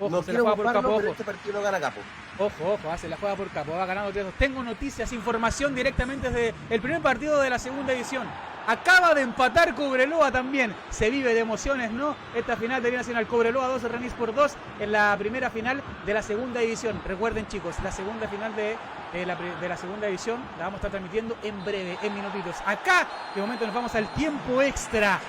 Ojo, no quiero jugarlo, pero este partido lo gana Capo. Ojo, se la juega por Capo, va ganando 3-2. Tengo noticias, información directamente desde el primer partido de la segunda división. Acaba de empatar Cobreloa también. Se vive de emociones, ¿no? Esta final de Liga Nacional. Cobreloa 2, Renis por 2 en la primera final de la segunda división. Recuerden, chicos, la segunda final de la segunda división la vamos a estar transmitiendo en breve, en minutitos. Acá, de momento nos vamos al tiempo extra.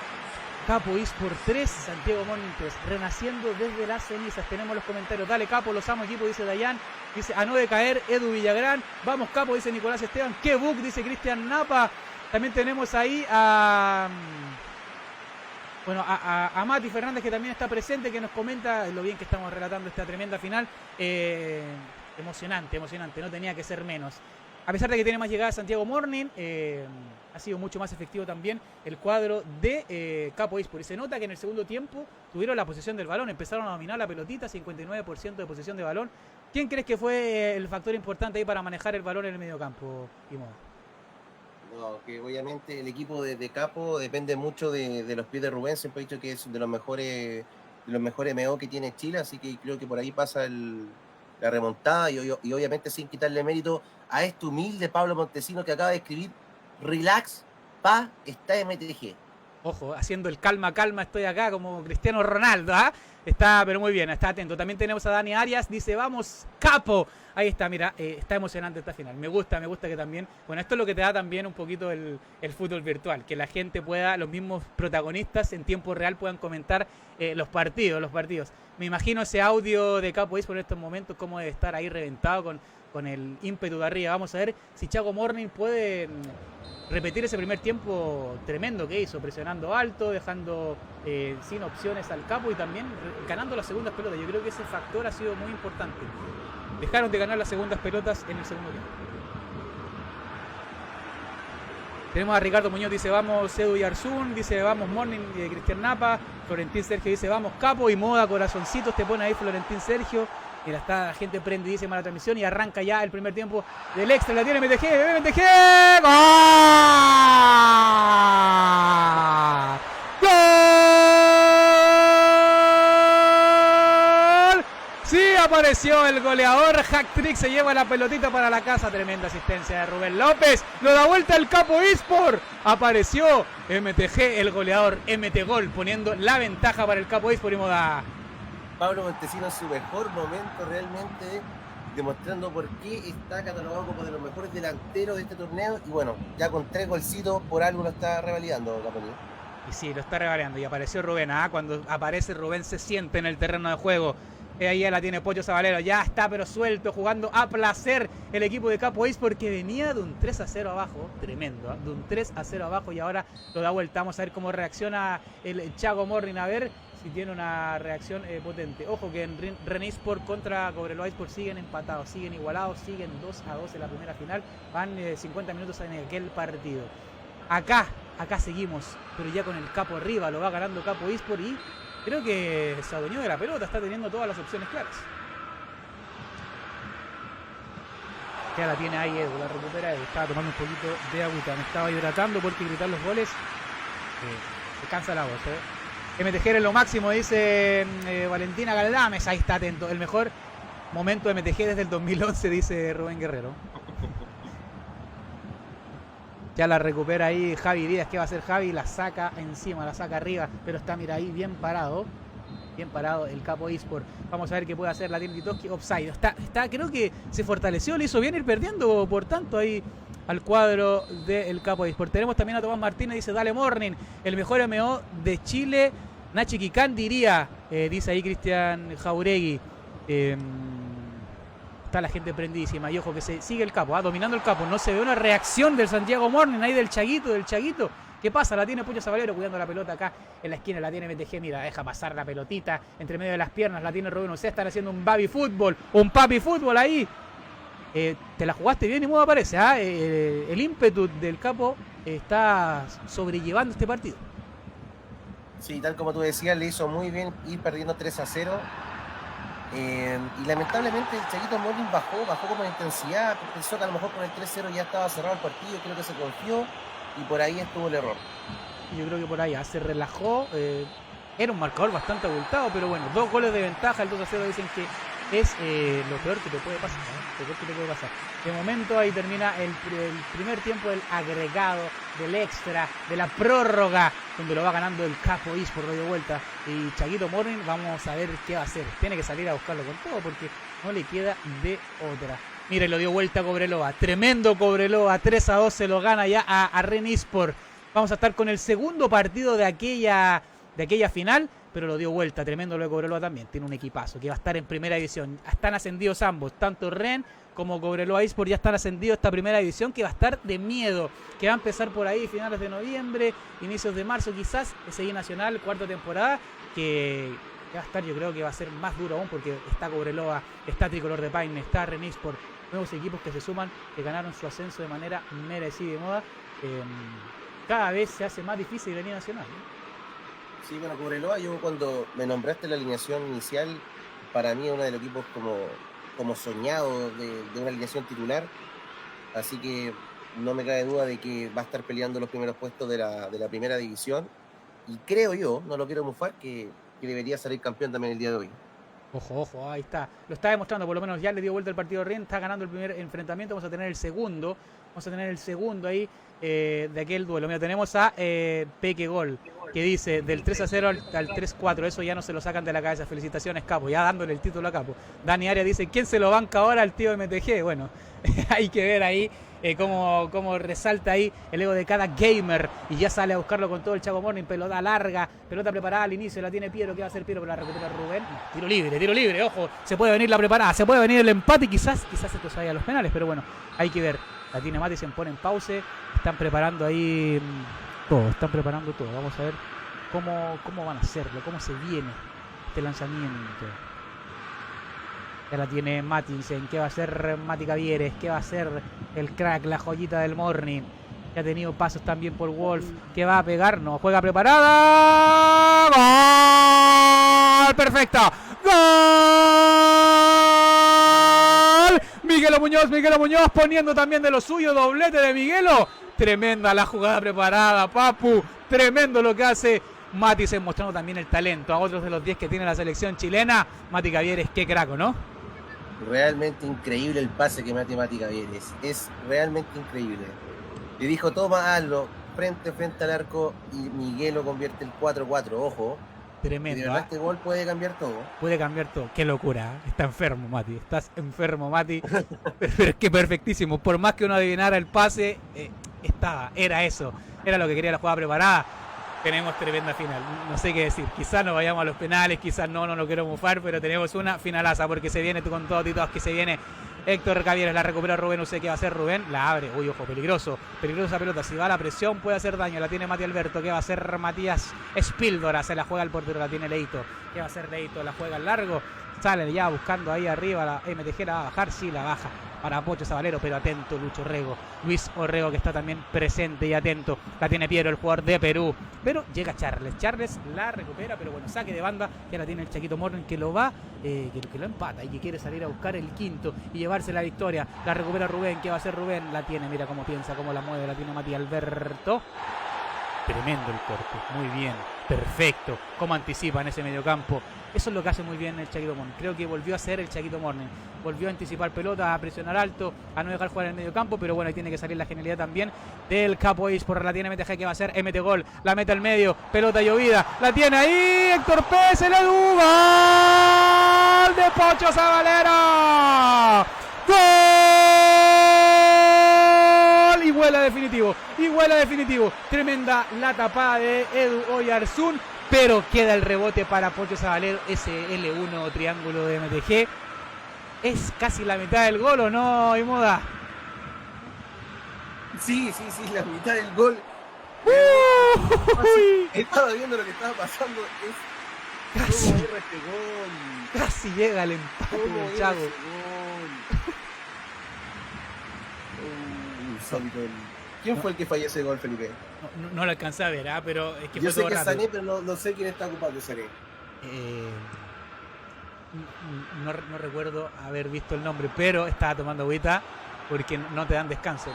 Capo Esports 3, Santiago Morning 3, renaciendo desde las cenizas. Tenemos los comentarios. Dale, Capo, los amo, equipo, dice Dayan. Dice, a no decaer, Edu Villagrán. Vamos, Capo, dice Nicolás Esteban. ¡Qué book!, dice Cristian Napa. También tenemos ahí a Mati Fernández, que también está presente, que nos comenta lo bien que estamos relatando esta tremenda final. Emocionante, no tenía que ser menos. A pesar de que tiene más llegada Santiago Morning, ha sido mucho más efectivo también el cuadro de Capo Esports. Y se nota que en el segundo tiempo tuvieron la posesión del balón, empezaron a dominar la pelotita, 59% de posesión de balón. ¿Quién crees que fue el factor importante ahí para manejar el balón en el mediocampo, Imo? No, que obviamente el equipo de Capo depende mucho de los pies de Rubén. Siempre he dicho que es de los mejores MO que tiene Chile, así que creo que por ahí pasa la remontada y obviamente sin quitarle mérito a este humilde Pablo Montesino, que acaba de escribir: relax, pa, está MTG. Ojo, haciendo el calma, estoy acá como Cristiano Ronaldo, ¿ah? Está, pero muy bien, está atento. También tenemos a Dani Arias, dice, vamos, Capo. Ahí está, mira, está emocionante esta final. Me gusta que también, bueno, esto es lo que te da también un poquito el fútbol virtual, que la gente pueda, los mismos protagonistas en tiempo real puedan comentar los partidos. Me imagino ese audio de Capo Esports en estos momentos, cómo debe estar ahí reventado con el ímpetu de arriba. Vamos a ver si Chaco Morning puede repetir ese primer tiempo tremendo que hizo, presionando alto, dejando sin opciones al Capo y también ganando las segundas pelotas. Yo creo que ese factor ha sido muy importante. Dejaron de ganar las segundas pelotas en el segundo tiempo. Tenemos a Ricardo Muñoz, dice vamos Edu Yarzún, dice vamos Morning, Cristian Napa, Florentín Sergio dice vamos Capo, y Moda Corazoncitos te pone ahí Florentín Sergio. Mira, está la gente prendidísima la transmisión y arranca ya el primer tiempo del extra. La tiene MTG, MTG. ¡Gol! ¡Gol! Sí, apareció el goleador. Hack-trick, se lleva la pelotita para la casa. Tremenda asistencia de Rubén López. Lo da vuelta el Capo Esports. Apareció MTG, el goleador. MT Gol, poniendo la ventaja para el Capo Esports y Moda. Pablo Montesino en su mejor momento, realmente demostrando por qué está catalogado como de los mejores delanteros de este torneo. Y bueno, ya con 3 golcitos, por algo lo está revalidando, Caponi. Y sí, lo está revalidando. Y apareció Rubén. Cuando aparece Rubén se siente en el terreno de juego. Ahí ya la tiene Pocho Zabalero. Ya está, pero suelto, jugando a placer el equipo de Capo Esports, porque venía de un 3-0 abajo. Tremendo, de un 3-0 abajo y ahora lo da vuelta. Vamos a ver cómo reacciona el Chaco Morning. A ver si tiene una reacción potente. Ojo que en René Sport contra Cobreloa Sport siguen empatados, siguen igualados, siguen 2-2 en la primera final. Van 50 minutos en aquel partido. Acá seguimos, pero ya con el Capo arriba, lo va ganando Capo Esports y creo que se adueñó de la pelota, está teniendo todas las opciones claras. Ya la tiene ahí Edu, la recupera Edu. Estaba tomando un poquito de agüita, me estaba hidratando porque gritar los goles se cansa la voz, MTG es lo máximo, dice Valentina Galdames. Ahí está atento. El mejor momento de MTG desde el 2011, dice Rubén Guerrero. Ya la recupera ahí Javi Díaz. ¿Qué va a hacer Javi? La saca encima, la saca arriba. Pero está, mira, ahí bien parado. Bien parado el Capo Esports. Vamos a ver qué puede hacer la Titoski. Offside. Está, creo que se fortaleció, le hizo bien ir perdiendo. Por tanto, ahí al cuadro del Capo Esports. Tenemos también a Tomás Martínez, dice dale Morning, el mejor MO de Chile, Nachi Quicán diría, dice ahí Cristian Jauregui. Está la gente prendidísima y ojo que se sigue el Capo, dominando el Capo, no se ve una reacción del Santiago Morning ahí del Chaguito. ¿Qué pasa? La tiene Pucho Zabalero cuidando la pelota acá en la esquina, la tiene MTG, mira, deja pasar la pelotita entre medio de las piernas, la tiene Rubén Ocea, están haciendo un baby fútbol, un papi fútbol ahí. Te la jugaste bien y muy aparece, el ímpetu del Capo está sobrellevando este partido. Sí, tal como tú decías, le hizo muy bien ir perdiendo 3-0. Y lamentablemente el Chaguito Morning bajó como en intensidad, pensó que a lo mejor con el 3-0 ya estaba cerrado el partido, creo que se confió y por ahí estuvo el error. Yo creo que por ahí se relajó, era un marcador bastante abultado, pero bueno, 2 goles de ventaja, el 2-0 dicen que es lo peor que te puede pasar, ¿eh? Lo peor que te puede pasar. De momento ahí termina el primer tiempo del agregado, del extra, de la prórroga, donde lo va ganando el Capo Esports, lo dio vuelta. Y Chaquito Morning, vamos a ver qué va a hacer. Tiene que salir a buscarlo con todo porque no le queda de otra. Mire, lo dio vuelta Cobreloa. Tremendo Cobreloa. 3-2 se lo gana ya a Ren Esports. Vamos a estar con el segundo partido de aquella final, pero lo dio vuelta. Tremendo lo de Cobreloa también. Tiene un equipazo que va a estar en primera división. Están ascendidos ambos, tanto Ren como Cobreloa Esports ya están ascendidos a esta primera división, que va a estar de miedo, que va a empezar por ahí finales de noviembre, inicios de marzo quizás, SI Nacional, cuarta temporada, que va a estar, yo creo que va a ser más duro aún, porque está Cobreloa, está Tricolor de Paine, está Ren Esports, nuevos equipos que se suman, que ganaron su ascenso de manera merecida y moda. Cada vez se hace más difícil la Liga Nacional, ¿no? Sí, bueno, Cobreloa, yo cuando me nombraste la alineación inicial, para mí es uno de los equipos como soñado de una alineación titular, así que no me cabe duda de que va a estar peleando los primeros puestos de la primera división, y creo yo, no lo quiero mufar, que debería salir campeón también el día de hoy. Ojo, ahí está. Lo está demostrando, por lo menos ya le dio vuelta el partido a Ren, está ganando el primer enfrentamiento, vamos a tener el segundo ahí de aquel duelo. Mira, tenemos a Peque Gol, que dice del 3-0 al 3-4, eso ya no se lo sacan de la cabeza. Felicitaciones, Capo, ya dándole el título a Capo. Dani Arias dice, ¿quién se lo banca ahora al tío MTG? Bueno, hay que ver ahí cómo resalta ahí el ego de cada gamer, y ya sale a buscarlo con todo el Chaco Morning. Pelota larga, pelota preparada al inicio, la tiene Piero. ¿Qué va a hacer Piero? Pero la recupera Rubén. No, tiro libre, ojo, se puede venir la preparada, se puede venir el empate, y quizás esto se vaya a los penales, pero bueno, hay que ver. La tiene Mati, se pone en pausa, están preparando ahí todo, vamos a ver cómo van a hacerlo, cómo se viene este lanzamiento. Ya la tiene Matinsen. ¿Qué va a hacer Mati Cavieres? ¿Qué va a hacer el crack, la joyita del Morning? Que ha tenido pasos también por Wolf. ¿Qué va a pegar? No, juega preparada. ¡Gol! ¡Perfecto! ¡Gol! Miguelo Muñoz poniendo también de lo suyo. Doblete de Miguelo. Tremenda la jugada preparada, papu. Tremendo lo que hace Matinsen, mostrando también el talento a otros de los 10 que tiene la selección chilena. Mati Cavieres, qué craco, ¿no? Realmente increíble el pase que mete Mati Cavieres. Es realmente increíble. Le dijo, toma, hazlo, frente al arco, y Miguelo convierte el 4-4. Ojo. Tremendo. Y de verdad, este gol puede cambiar todo. Puede cambiar todo. Qué locura. Está enfermo, Mati. Estás enfermo, Mati. Pero es que perfectísimo. Por más que uno adivinara el pase, era eso. Era lo que quería la jugada preparada. Tenemos tremenda final, no sé qué decir, quizás nos vayamos a los penales, quizás no lo quiero mufar, pero tenemos una finalaza, porque se viene con todo Tito, que se viene Héctor Cavieres, la recupera Rubén, no sé qué va a hacer Rubén, la abre, uy, ojo, peligrosa pelota, si va a la presión puede hacer daño, la tiene Mati Alberto, ¿qué va a hacer Matías Espíldora? Se la juega el portero, la tiene Leito, ¿qué va a hacer Leito? La juega al largo, sale ya buscando ahí arriba, la MTG la va a bajar, sí, la baja para Pocho Zabalero, pero atento Luis Orrego, que está también presente y atento. La tiene Piero, el jugador de Perú, pero llega Charles la recupera, pero bueno, saque de banda, ya la tiene el Chaquito Morning, que lo va, que lo empata y que quiere salir a buscar el quinto y llevarse la victoria. La recupera Rubén, ¿qué va a hacer Rubén? La tiene, mira cómo piensa, cómo la mueve, la tiene Mati Alberto. Tremendo el corte, muy bien, perfecto, cómo anticipa en ese mediocampo. Eso es lo que hace muy bien el Chaquito Morning. Creo que volvió a ser el Chaquito Morning. Volvió a anticipar pelota, a presionar alto, a no dejar jugar en el mediocampo, pero bueno, ahí tiene que salir la genialidad también del Capo Esports. La tiene MTG, que va a hacer MT Gol, la mete al medio, pelota llovida, la tiene ahí Héctor Pérez, el Edu, gol de Pocho Zabalero. ¡Gol! Y vuela definitivo. Tremenda la tapada de Edu Oyarzún, pero queda el rebote para Pocho Zabalero, ese L1 triángulo de MTG. Es casi la mitad del gol, ¿o no, Imoda? Sí, la mitad del gol. Estaba viendo lo que estaba pasando. Casi. ¿Cómo erra este gol? Casi llega el empate del Chago. ¿Quién fue el que falló ese gol, Felipe? No lo alcancé a ver, pero es que yo fue sé que es rápido. Sané, pero no sé quién está ocupando Sané. No recuerdo haber visto el nombre, pero estaba tomando agüita, porque no te dan descanso,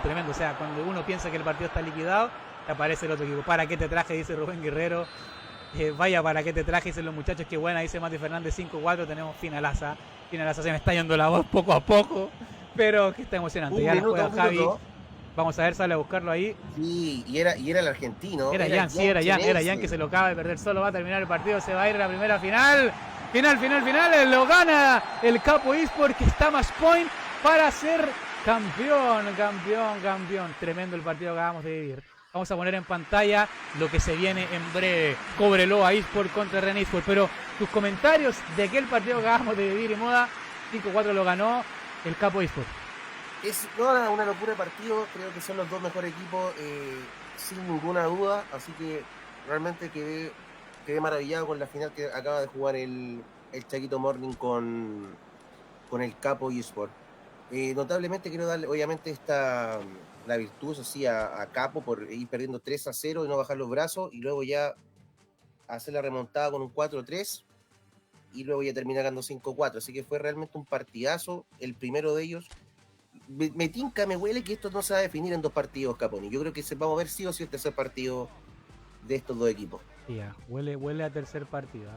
tremendo. O sea, cuando uno piensa que el partido está liquidado, te aparece el otro equipo. ¿Para qué te traje? Dice Rubén Guerrero. Vaya, ¿para qué te traje? Dicen los muchachos. Qué buena, dice Mati Fernández. 5-4, tenemos finalaza. Finalaza, se me está yendo la voz poco a poco. Pero que está emocionante. Ya la juega Javi. Vamos a ver, sale a buscarlo ahí. Sí, y era el argentino. Era Jan, sí, era Jan que se lo acaba de perder solo. Va a terminar el partido, se va a ir a la primera final. Final. Lo gana el Capo eSport, que está más point para ser campeón. Tremendo el partido que acabamos de vivir. Vamos a poner en pantalla lo que se viene en breve. Cobreloa eSport contra Ren eSport. Pero tus comentarios de aquel partido que acabamos de vivir, y Moda, 5-4 lo ganó el Capo eSport. Es una locura de partido, creo que son los dos mejores equipos, sin ninguna duda, así que realmente quedé maravillado con la final que acaba de jugar el Chaquito Morning con el Capo eSport. Notablemente quiero darle, obviamente, la virtud, así, a Capo por ir perdiendo 3-0 y no bajar los brazos, y luego ya hacer la remontada con un 4-3, y luego ya terminar ganando 5-4, así que fue realmente un partidazo, el primero de ellos. Me tinca, me huele que esto no se va a definir en 2 partidos, Caponi. Yo creo que vamos a ver sí o sí el tercer partido de estos 2 equipos. Ya, huele a tercer partido.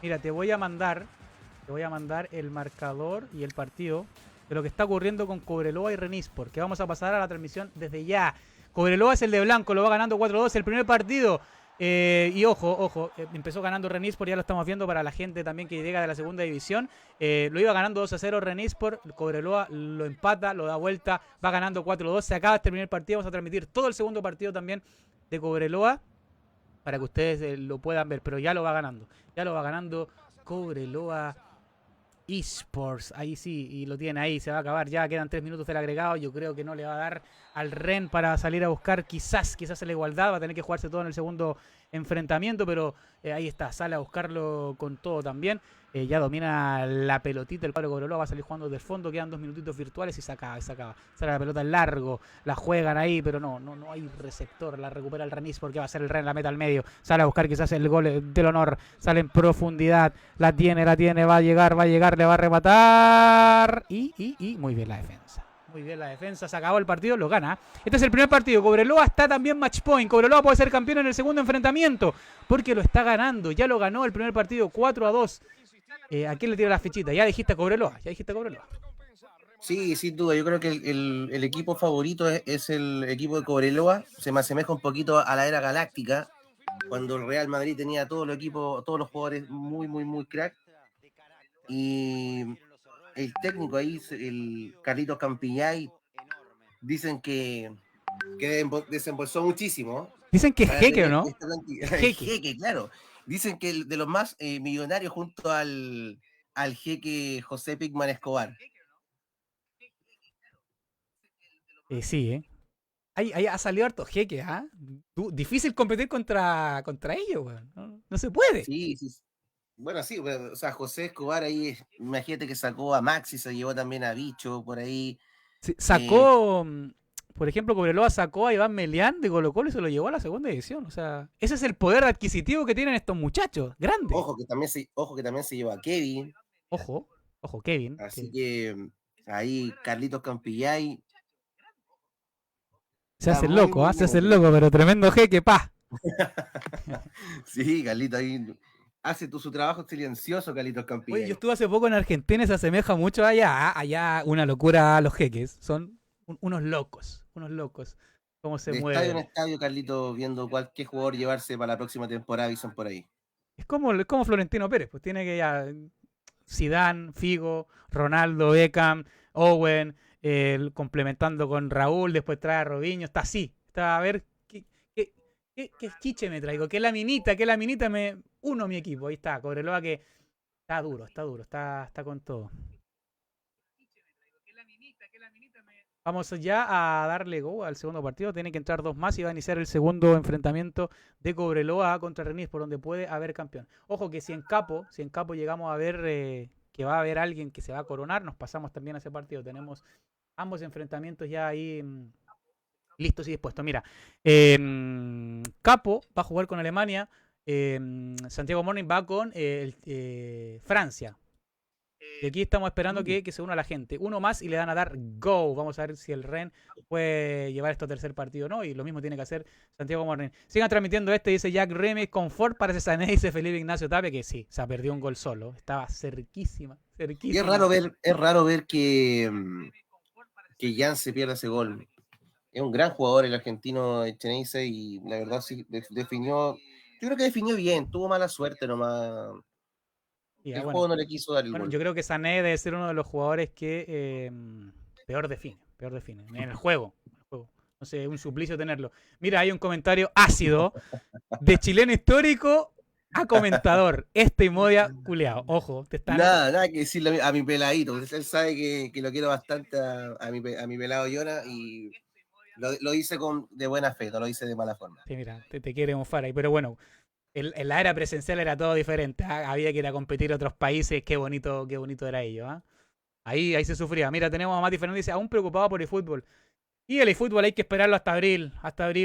Mira, te voy a mandar el marcador y el partido de lo que está ocurriendo con Cobreloa y Ren eSport, que vamos a pasar a la transmisión desde ya. Cobreloa es el de blanco, lo va ganando 4-2 el primer partido. Y ojo, empezó ganando Ren eSport, ya lo estamos viendo para la gente también que llega de la segunda división. Lo iba ganando 2-0 Ren eSport, Cobreloa lo empata, lo da vuelta, va ganando 4-2, se acaba este primer partido, vamos a transmitir todo el segundo partido también de Cobreloa para que ustedes lo puedan ver, pero ya lo va ganando Cobreloa eSports, ahí sí, y lo tiene ahí, se va a acabar, ya quedan 3 minutos del agregado, yo creo que no le va a dar al Ren para salir a buscar quizás la igualdad, va a tener que jugarse todo en el segundo enfrentamiento, pero ahí está, sale a buscarlo con todo también, ya domina la pelotita, el cuadro Cobreloa va a salir jugando del fondo, quedan 2 minutitos virtuales y se acaba, sale la pelota en largo, la juegan ahí, pero no hay receptor, la recupera el Ren eSport, porque va a ser el Ren, la meta al medio, sale a buscar quizás el gol del honor, sale en profundidad, la tiene, va a llegar, le va a rematar y muy bien la defensa. Muy bien la defensa, se acabó el partido, lo gana. Este es el primer partido, Cobreloa está también match point. Cobreloa puede ser campeón en el segundo enfrentamiento porque lo está ganando, ya lo ganó el primer partido 4-2. ¿A quién le tiro la fichita? Ya dijiste Cobreloa. Sí, sin duda, yo creo que el equipo favorito es el equipo de Cobreloa, se me asemeja un poquito a la era galáctica, cuando el Real Madrid tenía todos los jugadores muy crack, y el técnico ahí, el Carlitos Campillay, dicen que desembolsó muchísimo. Dicen que es jeque, ¿no? Jeque, claro. Dicen que de los más millonarios junto al jeque José Pigman Escobar. Sí, Ahí ha salido harto jeque, ¿ah? Difícil competir contra ellos, weón. No se puede. Sí. Bueno, sí, o sea, José Escobar ahí, imagínate que sacó a Maxi, se llevó también a Bicho por ahí. Sí, sacó, por ejemplo, Cobreloa sacó a Iván Melián de Colo-Colo y se lo llevó a la segunda división. O sea, ese es el poder adquisitivo que tienen estos muchachos, grande. Ojo que también se llevó a Kevin. Ojo, Kevin. Así que ahí Carlitos Campillay. Se hace el loco, pero tremendo jeque, pa. Sí, Carlitos ahí hace su trabajo silencioso, Carlitos Campillay. Oye, yo estuve hace poco en Argentina y se asemeja mucho allá una locura a los jeques. Son unos locos. Cómo se mueven. Estadio en estadio, Carlitos, viendo qué jugador llevarse para la próxima temporada, dicen por ahí. Es como Florentino Pérez, pues tiene que ya Zidane, Figo, Ronaldo, Beckham, Owen, complementando con Raúl, después trae a Robinho, está así, está a ver qué chiche me traigo, qué laminita me uno mi equipo, ahí está, Cobreloa que está duro, está con todo. Vamos ya a darle go al segundo partido, tienen que entrar 2 más y va a iniciar el segundo enfrentamiento de Cobreloa contra Ren eSport, por donde puede haber campeón. Ojo que si en Capo llegamos a ver que va a haber alguien que se va a coronar, nos pasamos también a ese partido. Tenemos ambos enfrentamientos ya ahí listos y dispuestos. Mira, Capo va a jugar con Alemania, Santiago Morning va con Francia. Y aquí estamos esperando que se una la gente. Uno más y le van a dar go. Vamos a ver si el Ren puede llevar esto a tercer partido o no. Y lo mismo tiene que hacer Santiago Morning. Sigan transmitiendo dice Jack Remix. Confort parece Sané, dice Felipe Ignacio Tapia, que sí, se perdió un gol solo. Estaba cerquísima. Y es raro ver que Jan se pierda ese gol. Es un gran jugador el argentino Echeneize y la verdad sí definió. Yo creo que definió bien, tuvo mala suerte nomás. El juego no le quiso dar el gol. Yo creo que Sané debe ser uno de los jugadores que peor define en el juego. No sé, un suplicio tenerlo. Mira, hay un comentario ácido de chileno histórico a comentador. Modia culeado. Ojo, te están... Nada que decirle a mi peladito. Él sabe que lo quiero bastante a mi pelado Yona y lo hice de buena fe, no lo hice de mala forma. Sí, mira, te quiere mofar ahí, pero bueno. En la era presencial era todo diferente. Había que ir a competir a otros países. Qué bonito era ello. Ahí se sufría. Mira, tenemos a Mati Fernández, dice, aún preocupado por el fútbol. Y el eFootball hay que esperarlo hasta abril,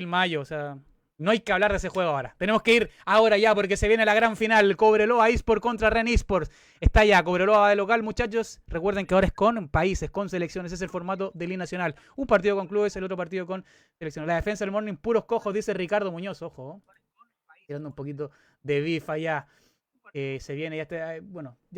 mayo. O sea, no hay que hablar de ese juego ahora. Tenemos que ir ahora ya porque se viene la gran final. Cobreloa eSport contra Ren eSports. Está ya Cobreloa de local, muchachos. Recuerden que ahora es con países, con selecciones. Es el formato de Liga Nacional. Un partido con clubes, el otro partido con selecciones. La defensa del Morning, puros cojos, dice Ricardo Muñoz. Ojo. Tirando un poquito de beef allá. Se viene, ya te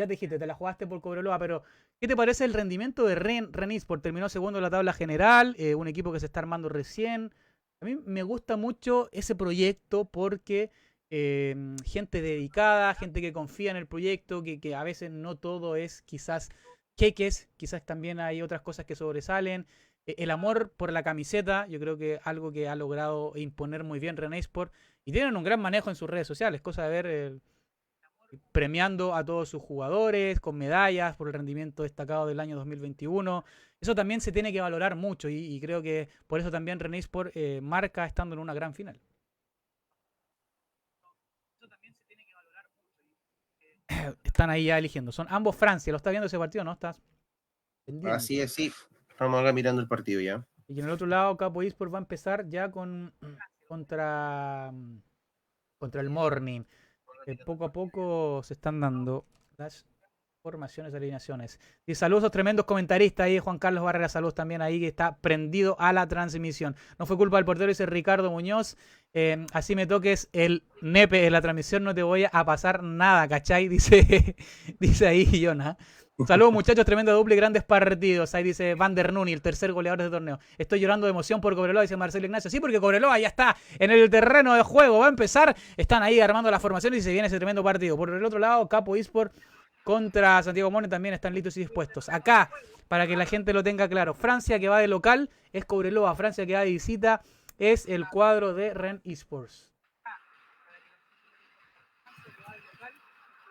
dijiste, te la jugaste por Cobreloa, pero ¿qué te parece el rendimiento de Ren eSport? Terminó segundo en la tabla general, un equipo que se está armando recién. A mí me gusta mucho ese proyecto porque gente dedicada, gente que confía en el proyecto, que a veces no todo es quizás queques, quizás también hay otras cosas que sobresalen. El amor por la camiseta, yo creo que algo que ha logrado imponer muy bien Ren eSport. Y tienen un gran manejo en sus redes sociales, cosa de ver premiando a todos sus jugadores con medallas por el rendimiento destacado del año 2021. Eso también se tiene que valorar mucho y creo que por eso también Ren eSport marca estando en una gran final. Están ahí ya eligiendo. Son ambos Francia. ¿Lo estás viendo ese partido, no? ¿Estás pendiente? Así es, sí. Estamos acá mirando el partido ya. Y en el otro lado, Capo eSport va a empezar ya contra el Morning. Poco a poco se están dando las formaciones de alineaciones. Y saludos a los tremendos comentaristas ahí, Juan Carlos Barrera, saludos también ahí, que está prendido a la transmisión. No fue culpa del portero, dice Ricardo Muñoz. Así me toques el nepe en la transmisión, no te voy a pasar nada, ¿cachai? Dice ahí Jonah. Saludos muchachos, tremendo dupla y grandes partidos. Ahí dice Van der Nuni, el tercer goleador de este torneo. Estoy llorando de emoción por Cobreloa, dice Marcelo Ignacio. Sí, porque Cobreloa ya está en el terreno de juego. Va a empezar. Están ahí armando las formaciones y se viene ese tremendo partido. Por el otro lado, Capo eSport contra Santiago Morning también están listos y dispuestos. Acá, para que la gente lo tenga claro, Francia que va de local es Cobreloa. Francia que va de visita es el cuadro de Ren eSports.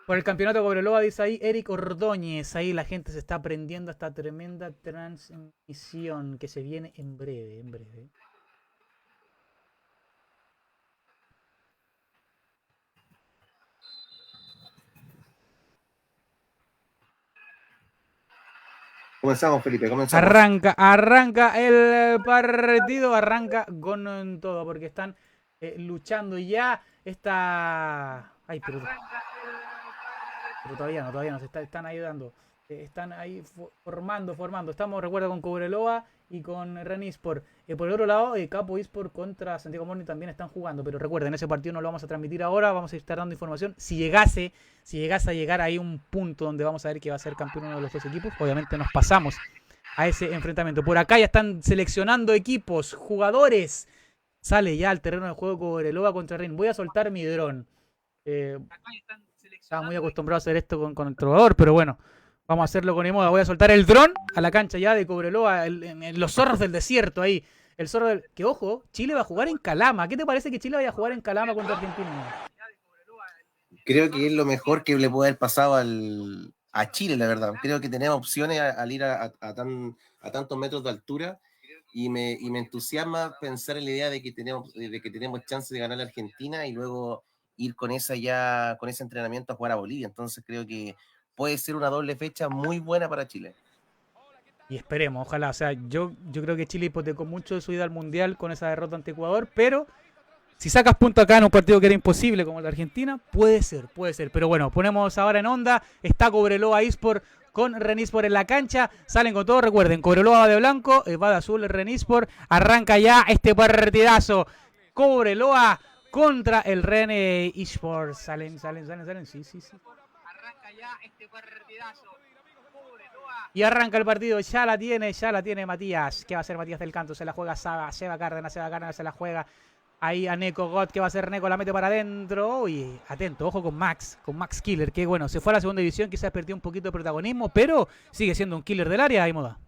Por el campeonato de Cobreloa, dice ahí Eric Ordóñez. Ahí la gente se está aprendiendo esta tremenda transmisión que se viene en breve. Comenzamos, Felipe, comenzamos. Arranca el partido, arranca con todo, porque están luchando ya. Ay, pero todavía no, están ahí dando. Están ahí formando. Estamos, recuerda, con Cobreloa y con Ren eSport. Por el otro lado, Capo eSport contra Santiago Morning también están jugando. Pero recuerden, ese partido no lo vamos a transmitir ahora. Vamos a estar dando información. Si llegase a llegar ahí un punto donde vamos a ver que va a ser campeón uno de los dos equipos, obviamente nos pasamos a ese enfrentamiento. Por acá ya están seleccionando equipos, jugadores. Sale ya al terreno de juego Cobreloa contra Ren. Voy a soltar mi dron. Estaba muy acostumbrado a hacer esto con el trovador, pero bueno, vamos a hacerlo con Emoda. Voy a soltar el dron a la cancha ya de Cobreloa, en los zorros del desierto ahí. El zorro del... Que ojo, Chile va a jugar en Calama. ¿Qué te parece que Chile vaya a jugar en Calama contra Argentina? Creo que es lo mejor que le puede haber pasado a Chile, la verdad. Creo que tenemos opciones al ir a tantos metros de altura y me entusiasma pensar en la idea de que tenemos chance de ganar a Argentina y luego ir con ese entrenamiento a jugar a Bolivia. Entonces creo que puede ser una doble fecha muy buena para Chile. Y esperemos, ojalá. O sea, yo creo que Chile hipotecó mucho de su ida al Mundial con esa derrota ante Ecuador, pero si sacas punto acá en un partido que era imposible como el de Argentina, puede ser. Pero bueno, ponemos ahora en onda. Está Cobreloa eSport con Renispor en la cancha. Salen con todo, recuerden, Cobreloa va de blanco, va de azul Renispor. Arranca ya este partidazo. Cobreloa contra el Rene eSports. Salen. Sí. Arranca ya este partidazo. Y arranca el partido, ya la tiene Matías. ¿Qué va a hacer Matías del Canto? Se la juega Saba, Seba Cárdenas se la juega ahí a Neko God. ¿Qué va a hacer Neko? La mete para adentro. Uy, atento, ojo con Max Killer, que bueno, se fue a la segunda división, quizás perdió un poquito de protagonismo, pero sigue siendo un killer del área, ahí moda.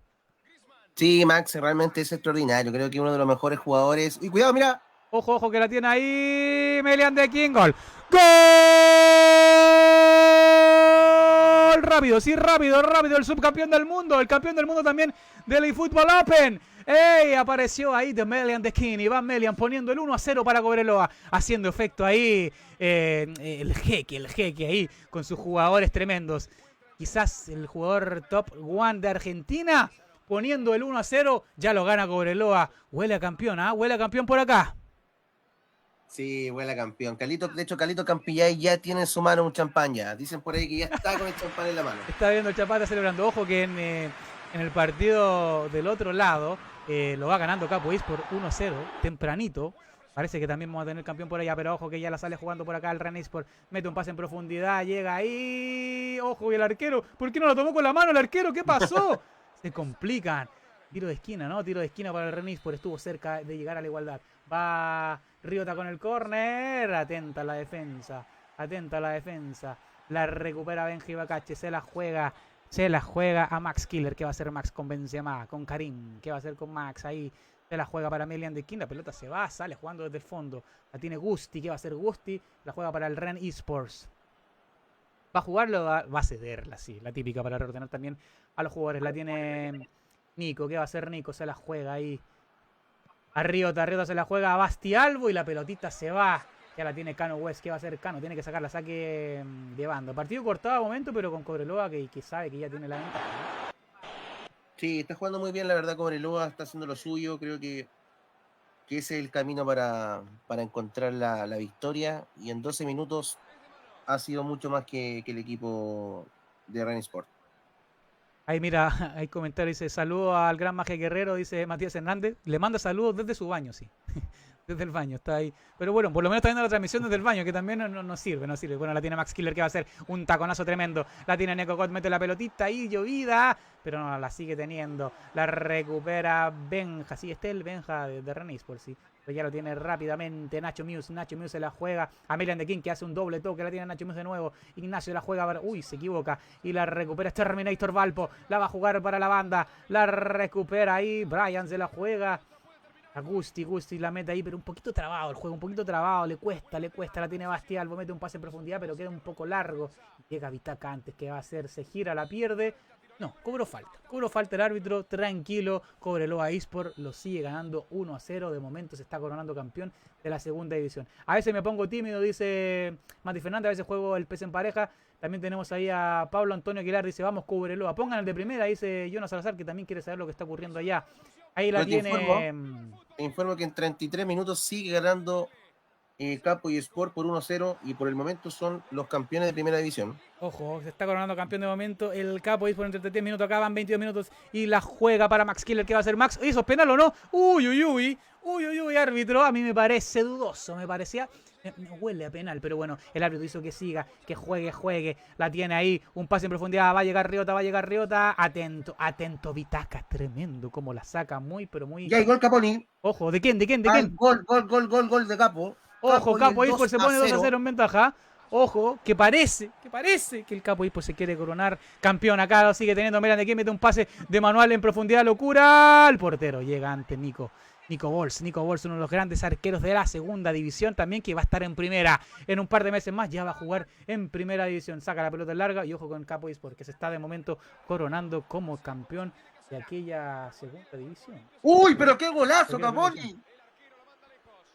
Sí, Max realmente es extraordinario, creo que uno de los mejores jugadores. Y cuidado, mira. Ojo, que la tiene ahí Melian de King, gol. ¡Gol! Rápido, el subcampeón del mundo, el campeón del mundo también del eFootball Open. ¡Ey! Apareció ahí de Melian de King, Iván Melian poniendo el 1-0 para Cobreloa, haciendo efecto ahí el jeque ahí con sus jugadores tremendos. Quizás el jugador top 1 de Argentina poniendo el 1-0, ya lo gana Cobreloa. Huele a campeón, huele a campeón por acá. Sí, huele a campeón. De hecho, Calito Campillay ya tiene en su mano un champán ya. Dicen por ahí que ya está con el champán en la mano. Está viendo el champán, está celebrando. Ojo que en el partido del otro lado lo va ganando Capo eSports por 1-0, tempranito. Parece que también vamos a tener campeón por allá, pero ojo que ya la sale jugando por acá el Rene eSports. Mete un pase en profundidad, llega ahí. Ojo, y el arquero. ¿Por qué no lo tomó con la mano el arquero? ¿Qué pasó? Se complican. Tiro de esquina, ¿no? Tiro de esquina para el Rene eSports. Estuvo cerca de llegar a la igualdad. Va Riota con el córner. Atenta a la defensa. La recupera Benji Bacache. Se la juega a Max Killer. ¿Qué va a hacer Max con Benzema? Con Karim. ¿Qué va a hacer con Max? Ahí se la juega para Melian de King. La pelota se va, sale jugando desde el fondo. La tiene Gusti. ¿Qué va a hacer Gusti? La juega para el Ren eSports. ¿Va a jugarlo? Va a cederla, sí. La típica para reordenar también a los jugadores. La tiene Nico. ¿Qué va a hacer Nico? Se la juega ahí a Riota se la juega a Bastialvo y la pelotita se va. Ya la tiene Cano West. ¿Qué va a hacer Cano? Tiene que sacar la saque de banda. Partido cortado a momento, pero con Cobreloa que sabe que ya tiene la ventaja. Sí, está jugando muy bien, la verdad. Cobreloa está haciendo lo suyo. Creo que ese es el camino para encontrar la victoria. Y en 12 minutos ha sido mucho más que el equipo de Rene Sport. Ahí mira, hay comentarios, dice, saludo al gran Maje Guerrero, dice Matías Hernández. Le manda saludos desde su baño, sí. Desde el baño, está ahí. Pero bueno, por lo menos está viendo la transmisión desde el baño, que también no sirve. Bueno, la tiene Max Killer, que va a hacer un taconazo tremendo. La tiene Neko God, mete la pelotita ahí, llovida. Pero no, la sigue teniendo. La recupera Benja. Sí, el Benja de Rene eSports, sí. Pero ya lo tiene rápidamente Nacho Muse se la juega a Melian de King, que hace un doble toque. La tiene Nacho Muse de nuevo. Ignacio la juega. Uy, se equivoca. Y la recupera Terminator Valpo. La va a jugar para la banda. La recupera ahí. Brian se la juega a Gusti la mete ahí, pero un poquito trabado el juego, le cuesta, la tiene Bastialvo, mete un pase en profundidad, pero queda un poco largo. Llega Vitaca antes, ¿qué va a hacer? Se gira, la pierde. No, cobró falta el árbitro, tranquilo. Cobreloa eSports lo sigue ganando 1-0. De momento se está coronando campeón de la segunda división. A veces me pongo tímido, dice Mati Fernández, a veces juego el pez en pareja. También tenemos ahí a Pablo Antonio Aguilar, dice, vamos Cobreloa, pongan el de primera, dice Jonas Salazar, que también quiere saber lo que está ocurriendo allá. Ahí la tiene. Te informo que en 33 minutos sigue ganando Capo eSports por 1-0 y por el momento son los campeones de primera división. Ojo, se está coronando campeón de momento el Capo eSports en 33 minutos, acá van 22 minutos y la juega para Max Killer. ¿Qué va a hacer Max? ¿Eso es penal o no? Uy, árbitro, a mí me parece dudoso, me parecía. No huele a penal, pero bueno, el árbitro hizo que siga, que juegue. La tiene ahí, un pase en profundidad, va a llegar Riota. Atento, Vitaca, tremendo, como la saca pero muy. Ya hay gol Caponi. Ojo, ¿de quién? Gol de Capo. Ojo, Capo eSports se pone 2-0 en ventaja. Ojo, que parece que el Capo eSports se quiere coronar campeón. Acá lo sigue teniendo Melian de King, mete un pase de manual en profundidad, locura. El portero llega ante Nico Bols, uno de los grandes arqueros de la segunda división también, que va a estar en primera en un par de meses más, ya va a jugar en primera división. Saca la pelota larga y ojo con Capo eSports, que se está de momento coronando como campeón de aquella segunda división. ¡Uy, pero qué golazo, Caponi!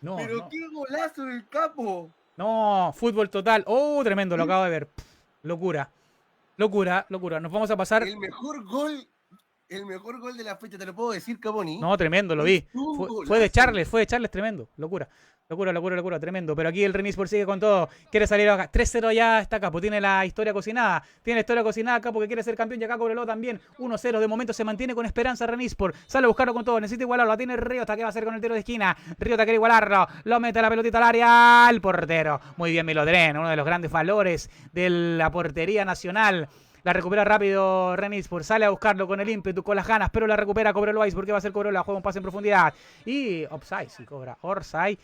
No, qué golazo del Capo. No, fútbol total. Oh, tremendo, lo acabo de ver. Locura. Nos vamos a pasar. El mejor gol de la fecha, te lo puedo decir, Caponi. No, tremendo, lo vi. Fue de Charles, tremendo. Locura. Locura, tremendo. Pero aquí el Renispor sigue con todo. Quiere salir acá. 3-0 ya está Capo. Tiene la historia cocinada. Capo que quiere ser campeón. Y acá Cobreloa también. 1-0. De momento se mantiene con esperanza Renispor. Sale a buscarlo con todo. Necesita igualarlo. La tiene Riota. ¿Qué va a hacer con el tiro de esquina? Riota quiere igualarlo. Lo mete la pelotita al área. El portero. Muy bien Milodren. Uno de los grandes valores de la portería nacional. La recupera rápido Renispor, sale a buscarlo con el ímpetu, con las ganas, pero la recupera Cobreloa. ¿Por qué va a hacer Cobreloa? Juega un pase en profundidad. Y offside, sí cobra. Orsay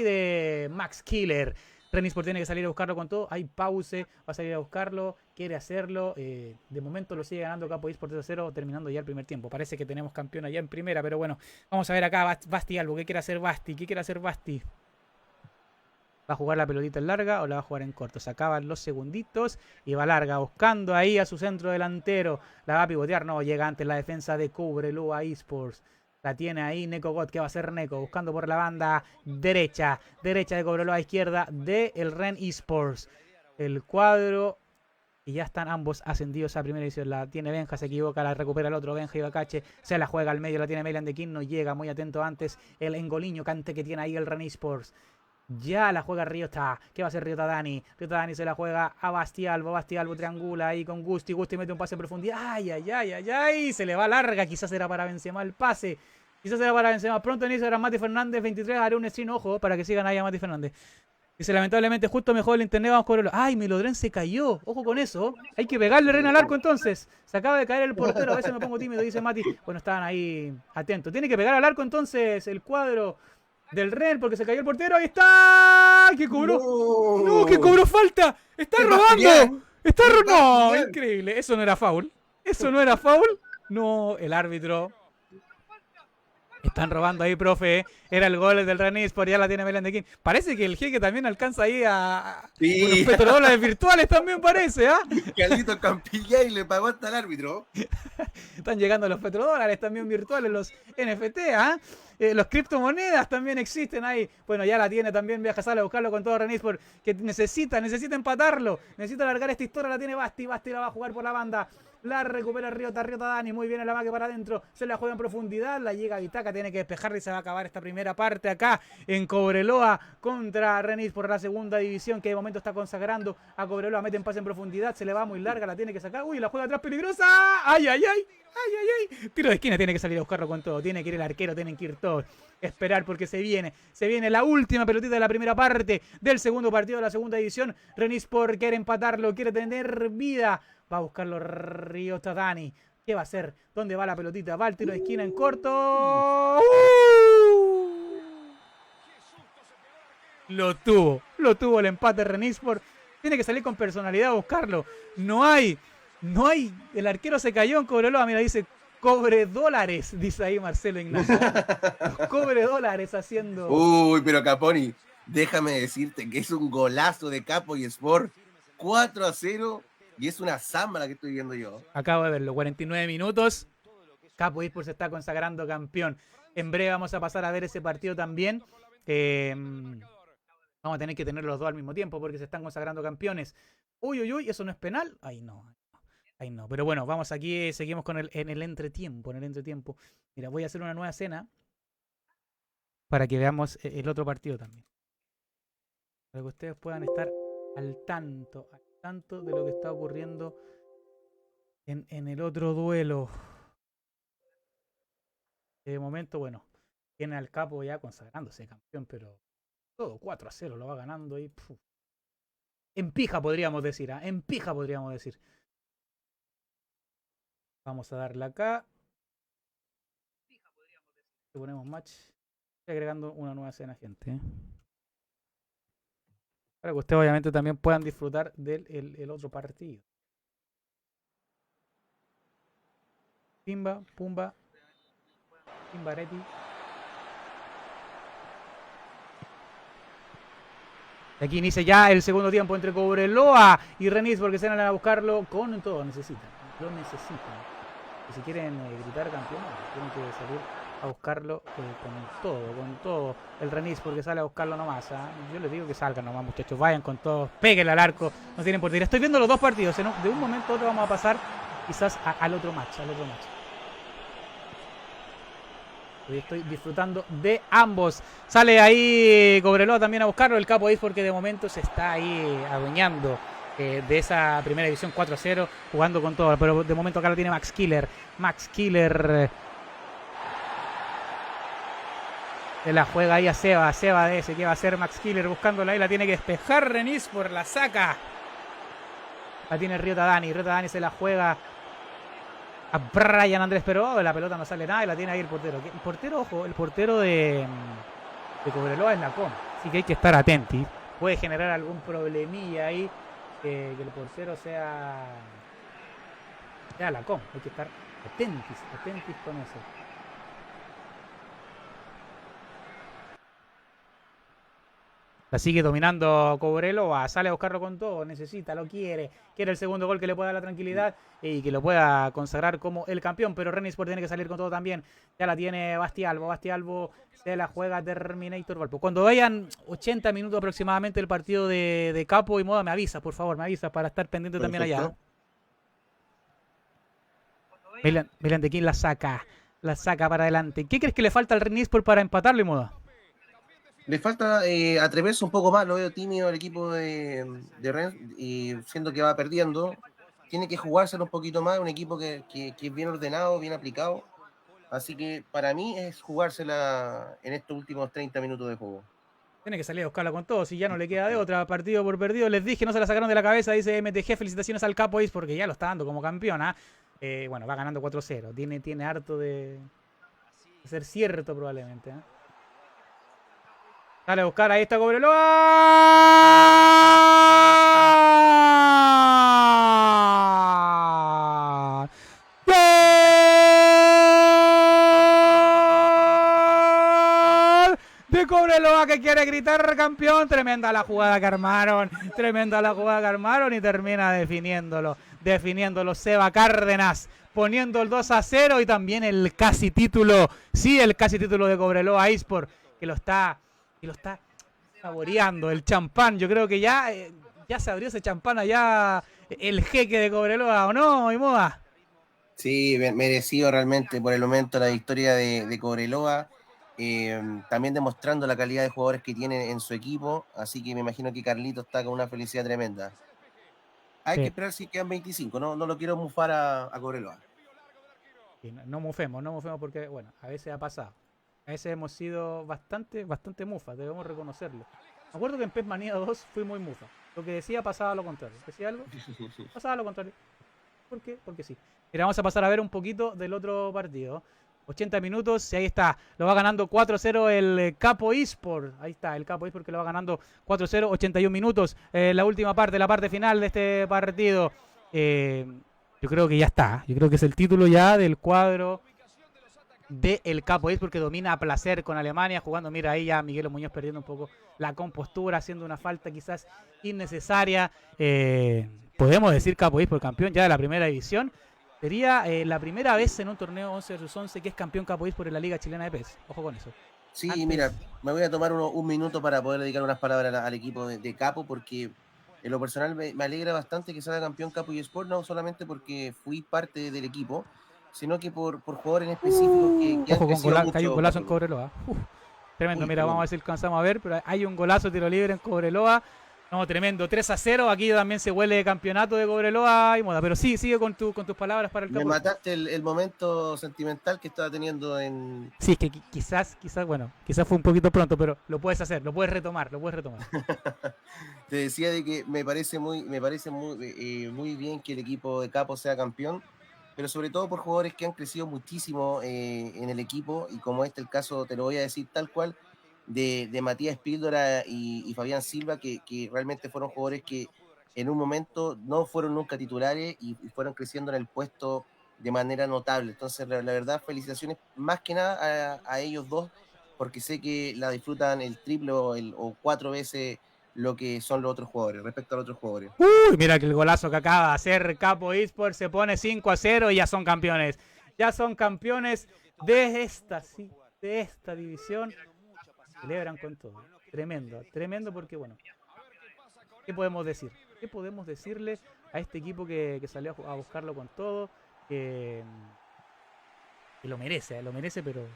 de Max Killer. Renispor tiene que salir a buscarlo con todo. Hay pause, va a salir a buscarlo, quiere hacerlo. De momento lo sigue ganando Capo Esports 3-0, terminando ya el primer tiempo. Parece que tenemos campeón allá en primera, pero bueno, vamos a ver acá Basti Albo. ¿Qué quiere hacer Basti? ¿Va a jugar la pelotita en larga o la va a jugar en corto? Se acaban los segunditos y va larga, buscando ahí a su centro delantero. La va a pivotear, no, llega antes la defensa de Cobreloa Esports. La tiene ahí Neko God. ¿Qué va a hacer Neko? Buscando por la banda derecha de Cobreloa, izquierda de el Ren Esports. El cuadro. Y ya están ambos ascendidos a primera división. La tiene Benja, se equivoca, la recupera el otro. Benja Ibacache se la juega al medio, la tiene Melian de King, no llega, muy atento antes el Engoliño Cante que tiene ahí el Ren Esports. Ya la juega Riota. ¿Qué va a hacer Riota Dani? Riota Dani se la juega a Basti Albo. Basti Albo triangula ahí con Gusti. Gusti mete un pase en profundidad. ¡Ay! Se le va larga. Quizás era para Benzema el pase. Pronto en Instagram Mati Fernández 23. Haré un stream. Ojo, para que sigan ahí a Mati Fernández. Dice, lamentablemente, justo mejor el internet. Vamos con el... ¡Ay! Milodren se cayó. Ojo con eso. Hay que pegarle Ren al arco entonces. Se acaba de caer el portero. A veces me pongo tímido, dice Mati. Bueno, estaban ahí atentos. Tiene que pegar al arco entonces el cuadro del Ren, porque se cayó el portero. ¡Ahí está! ¡Que cobró! ¡No, que cobró falta! ¡Está robando! ¡No! Increíble. Eso no era foul. No, el árbitro. Están robando ahí, profe. Era el gol del Renispor, ya la tiene Melian de King. Parece que el jeque también alcanza ahí a unos petrodólares virtuales también parece, ¿ah? Carlito Campillay le pagó hasta el árbitro. Están llegando los petrodólares también virtuales, los NFT, ¿ah? Los criptomonedas también existen ahí. Bueno, ya la tiene también, viaja, sale a buscarlo con todo Renispor, que necesita empatarlo. Necesita alargar esta historia, la tiene Basti. Basti la va a jugar por la banda. La recupera Riota Dani, muy bien en la vaque para adentro, se la juega en profundidad, la llega a Vitaca, tiene que despejarla y se va a acabar esta primera parte acá en Cobreloa contra Renispor por la segunda división, que de momento está consagrando a Cobreloa. Mete en pase en profundidad, se le va muy larga, la tiene que sacar, uy, la juega atrás peligrosa, ¡ay! Tiro de esquina, tiene que salir a buscarlo con todo, tiene que ir el arquero, tienen que ir todos. Esperar porque se viene la última pelotita de la primera parte del segundo partido de la segunda división. Renispor quiere empatarlo, quiere tener vida. Va a buscarlo Riota Dani. ¿Qué va a hacer? ¿Dónde va la pelotita? Va el tiro de esquina en corto. Lo tuvo el empate Renispor. Tiene que salir con personalidad a buscarlo. No hay. El arquero se cayó en Cobreloa. Mira, dice cobre dólares, dice ahí Marcelo Ignacio. Cobre dólares haciendo. Uy, pero Caponi, déjame decirte que es un golazo de Capo y Sport. 4-0. Y es una zamba la que estoy viendo yo. Acabo de verlo, 49 minutos. Capo Esports se está consagrando campeón. En breve vamos a pasar a ver ese partido también. Vamos a tener que tener los dos al mismo tiempo porque se están consagrando campeones. Uy, ¿eso no es penal? Ay, no. Pero bueno, vamos aquí, seguimos con en el entretiempo. Mira, voy a hacer una nueva escena para que veamos el otro partido también. Para que ustedes puedan estar al tanto de lo que está ocurriendo en el otro duelo. De momento, bueno, tiene al Capo ya consagrándose campeón, pero todo 4-0 lo va ganando ahí. En pija podríamos decir, ¿eh? Vamos a darle acá. Le ponemos match. Estoy agregando una nueva escena, gente, ¿eh? Para que ustedes obviamente también puedan disfrutar del otro partido. Pumba Reti. Y aquí inicia ya el segundo tiempo entre Cobreloa y Renispor, porque se van a buscarlo con todo. Lo necesitan. Y si quieren gritar campeón, tienen que salir a buscarlo con todo. El Renispor que sale a buscarlo nomás. Yo les digo que salgan nomás, muchachos. Vayan con todo. Péguenle al arco. No tienen por qué ir. Estoy viendo los dos partidos. De un momento a otro vamos a pasar quizás al otro match. Hoy estoy disfrutando de ambos. Sale ahí Cobreloa también a buscarlo. El Capo porque de momento se está ahí adueñando de esa primera división 4-0, jugando con todo. Pero de momento acá lo tiene Max Killer. Max Killer se la juega ahí a Seba. Seba de ese que va a hacer Max Killer buscándola ahí. La tiene que despejar Renis por la saca. La tiene Riota Dani. Riota Dani se la juega a Brian Andrés, pero la pelota no sale nada y la tiene ahí el portero. El portero, ojo, el portero de Cobreloa es Lacón. Así que hay que estar atentos. Puede generar algún problemilla ahí que el portero sea Lacón. Hay que estar atentos con eso. La sigue dominando Cobreloa, sale a buscarlo con todo, necesita, lo quiere el segundo gol que le pueda dar la tranquilidad y que lo pueda consagrar como el campeón, pero Renisport tiene que salir con todo también. Ya la tiene Bastialvo se la juega Terminator Valpo. Cuando vayan 80 minutos aproximadamente el partido de Capo y Moda, me avisa, por favor, me avisa para estar pendiente también allá. Milan de quién la saca para adelante. ¿Qué crees que le falta al Renisport para empatarle, Moda? Le falta atreverse un poco más, lo veo tímido el equipo de Rennes, y siendo que va perdiendo, tiene que jugárselo un poquito más, un equipo que es bien ordenado, bien aplicado, así que para mí es jugársela en estos últimos 30 minutos de juego. Tiene que salir a buscarla con todo, si ya no le queda de otra, partido por perdido. Les dije, no se la sacaron de la cabeza, dice MTG, felicitaciones al Capo porque ya lo está dando como campeona. Bueno, va ganando 4-0, tiene harto de ser cierto probablemente, ¿eh? Dale a buscar, ahí está Cobreloa. ¡Gol! De Cobreloa que quiere gritar campeón. Tremenda la jugada que armaron y termina definiéndolo Seba Cárdenas, poniendo el 2-0 y también el casi título de Cobreloa eSport, que lo está saboreando el champán. Yo creo que ya se abrió ese champán allá el jeque de Cobreloa, ¿o no, Moda? Sí, merecido realmente por el momento la victoria de Cobreloa, también demostrando la calidad de jugadores que tiene en su equipo, así que me imagino que Carlito está con una felicidad tremenda. Hay que esperar si quedan 25, no lo quiero mufar a Cobreloa. Sí, no mufemos porque, bueno, a veces ha pasado. A veces hemos sido bastante mufas, debemos reconocerlo. Me acuerdo que en PES Manía 2 fui muy mufa. Lo que decía pasaba lo contrario. ¿Decía algo? Pasaba lo contrario. ¿Por qué? Porque sí. Mira, vamos a pasar a ver un poquito del otro partido. 80 minutos y ahí está. Lo va ganando 4-0 el Capo eSport. Ahí está, el Capo eSport que lo va ganando 4-0. 81 minutos. La última parte, la parte final de este partido. Yo creo que ya está. Yo creo que es el título ya del cuadro de el Capo porque domina a placer con Alemania, jugando, mira ahí ya Miguel Muñoz perdiendo un poco la compostura, haciendo una falta quizás innecesaria. Podemos decir Capo por campeón ya de la primera división. Sería la primera vez en un torneo 11 vs 11 que es campeón Capo por la Liga Chilena de PES. Ojo con eso. Sí, mira, me voy a tomar un minuto para poder dedicar unas palabras al equipo de Capo, porque en lo personal me alegra bastante que sea campeón Capo eSport, no solamente porque fui parte del equipo, sino que por jugadores en específico que ojo, han crecido mucho. Hay un golazo en Cobreloa. Tremendo, mira, vamos a ver si alcanzamos a ver, pero hay un golazo tiro libre en Cobreloa. No, tremendo, 3-0, aquí también se huele de campeonato de Cobreloa y Moda, pero sí, sigue con tus palabras para el Capo. Me mataste el momento sentimental que estaba teniendo en... Sí, es que quizás fue un poquito pronto, pero lo puedes hacer, lo puedes retomar. Te decía de que me parece muy bien que el equipo de Capo sea campeón, pero sobre todo por jugadores que han crecido muchísimo en el equipo, y como el caso, te lo voy a decir tal cual, de Matías Píldora y Fabián Silva, que realmente fueron jugadores que en un momento no fueron nunca titulares y fueron creciendo en el puesto de manera notable. Entonces, la verdad, felicitaciones más que nada a ellos dos, porque sé que la disfrutan el triple o 4 veces lo que son los otros jugadores, respecto a los otros jugadores. Uy, mira que el golazo que acaba de hacer Capo eSport, se pone 5-0 y ya son campeones. Ya son campeones de esta división. Celebran con todo. Tremendo porque, bueno, ¿qué podemos decir? ¿Qué podemos decirle a este equipo que salió a buscarlo con todo? Que lo merece, pero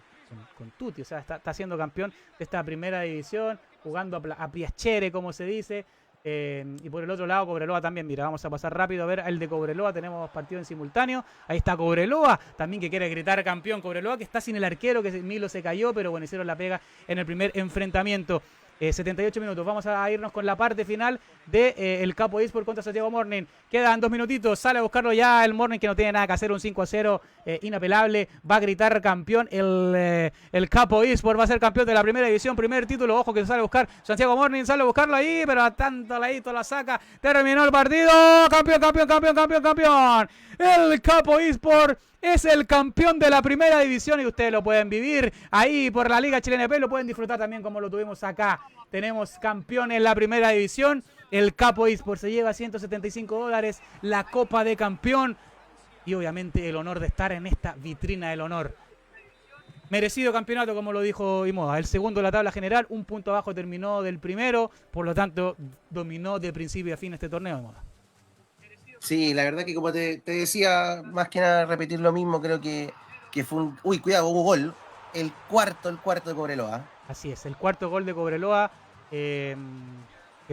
con Tutti, o sea, está siendo campeón de esta primera división, jugando a Piacere, como se dice. Y por el otro lado, Cobreloa también. Mira, vamos a pasar rápido a ver el de Cobreloa. Tenemos partido en simultáneo. Ahí está Cobreloa, también que quiere gritar campeón. Cobreloa, que está sin el arquero, que Milo se cayó, pero bueno, hicieron la pega en el primer enfrentamiento. 78 minutos. Vamos a irnos con la parte final de el Capo Esport contra Santiago Morning. Quedan 2 minutitos. Sale a buscarlo ya el Morning, que no tiene nada que hacer. Un 5-0 inapelable. Va a gritar campeón. El Capo Esport va a ser campeón de la primera división. Primer título. Ojo que sale a buscar Santiago Morning. Sale a buscarlo ahí, pero a tanto ladito la saca. Terminó el partido. Campeón, campeón, campeón, campeón, campeón. El Capo Esport es el campeón de la primera división y ustedes lo pueden vivir ahí por la Liga Chilena EP, lo pueden disfrutar también como lo tuvimos acá. Tenemos campeón en la primera división, el Capo Esport se lleva $175, la Copa de Campeón y obviamente el honor de estar en esta vitrina del honor. Merecido campeonato, como lo dijo Imoda, el segundo de la tabla general, un punto abajo terminó del primero, por lo tanto dominó de principio a fin este torneo, Imoda. Sí, la verdad que como te decía, más que nada repetir lo mismo, creo que fue un... Uy, cuidado, hubo gol. El cuarto de Cobreloa. Así es, el cuarto gol de Cobreloa, que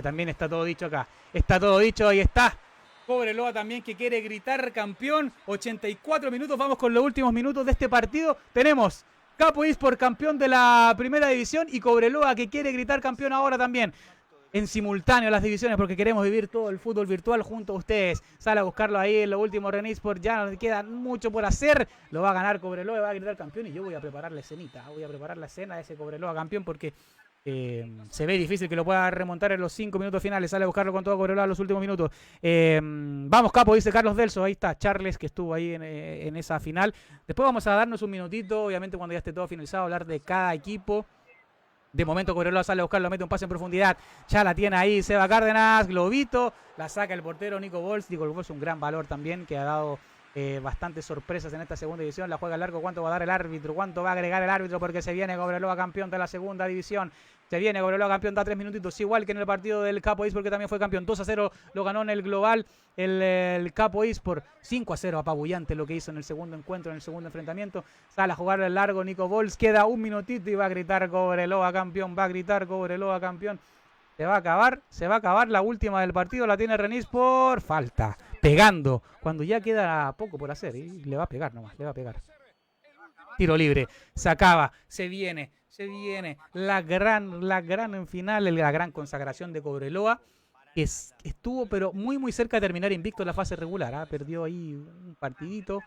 también está todo dicho acá. Está todo dicho, ahí está. Cobreloa también que quiere gritar campeón. 84 minutos, vamos con los últimos minutos de este partido. Tenemos Capo Esport campeón de la primera división y Cobreloa que quiere gritar campeón ahora también. En simultáneo las divisiones porque queremos vivir todo el fútbol virtual junto a ustedes. Sale a buscarlo ahí en lo último Renesport, ya nos queda mucho por hacer. Lo va a ganar Cobreloa, va a gritar campeón y yo voy a preparar la escenita. Voy a preparar la escena de ese Cobreloa campeón porque se ve difícil que lo pueda remontar en los 5 minutos finales. Sale a buscarlo con todo Cobreloa en los últimos minutos. Vamos Capo, dice Carlos Delso. Ahí está Charles que estuvo ahí en esa final. Después vamos a darnos un minutito, obviamente cuando ya esté todo finalizado, hablar de cada equipo. De momento Cobreloa sale a buscarlo, mete un pase en profundidad. Ya la tiene ahí Seba Cárdenas, Globito. La saca el portero Nico Bols. Nico Bols un gran valor también que ha dado bastantes sorpresas en esta segunda división. La juega largo. ¿Cuánto va a dar el árbitro? ¿Cuánto va a agregar el árbitro? Porque se viene Cobreloa campeón de la segunda división. Se viene Cobreloa campeón, da 3 minutitos. Igual que en el partido del Capo Esport, porque también fue campeón. 2-0 lo ganó en el global el Capo Esport. 5-0 apabullante lo que hizo en el segundo encuentro, en el segundo enfrentamiento. Sale a jugar el largo Nico Bols. Queda un minutito y va a gritar Cobreloa campeón. Va a gritar Cobreloa campeón. Se va a acabar la última del partido. La tiene Renis por falta. Pegando. Cuando ya queda poco por hacer. Y le va a pegar nomás. Le va a pegar. Tiro libre. Se acaba. Se viene la gran en final, la gran consagración de Cobreloa, que estuvo pero muy muy cerca de terminar invicto en la fase regular, perdió ahí un partidito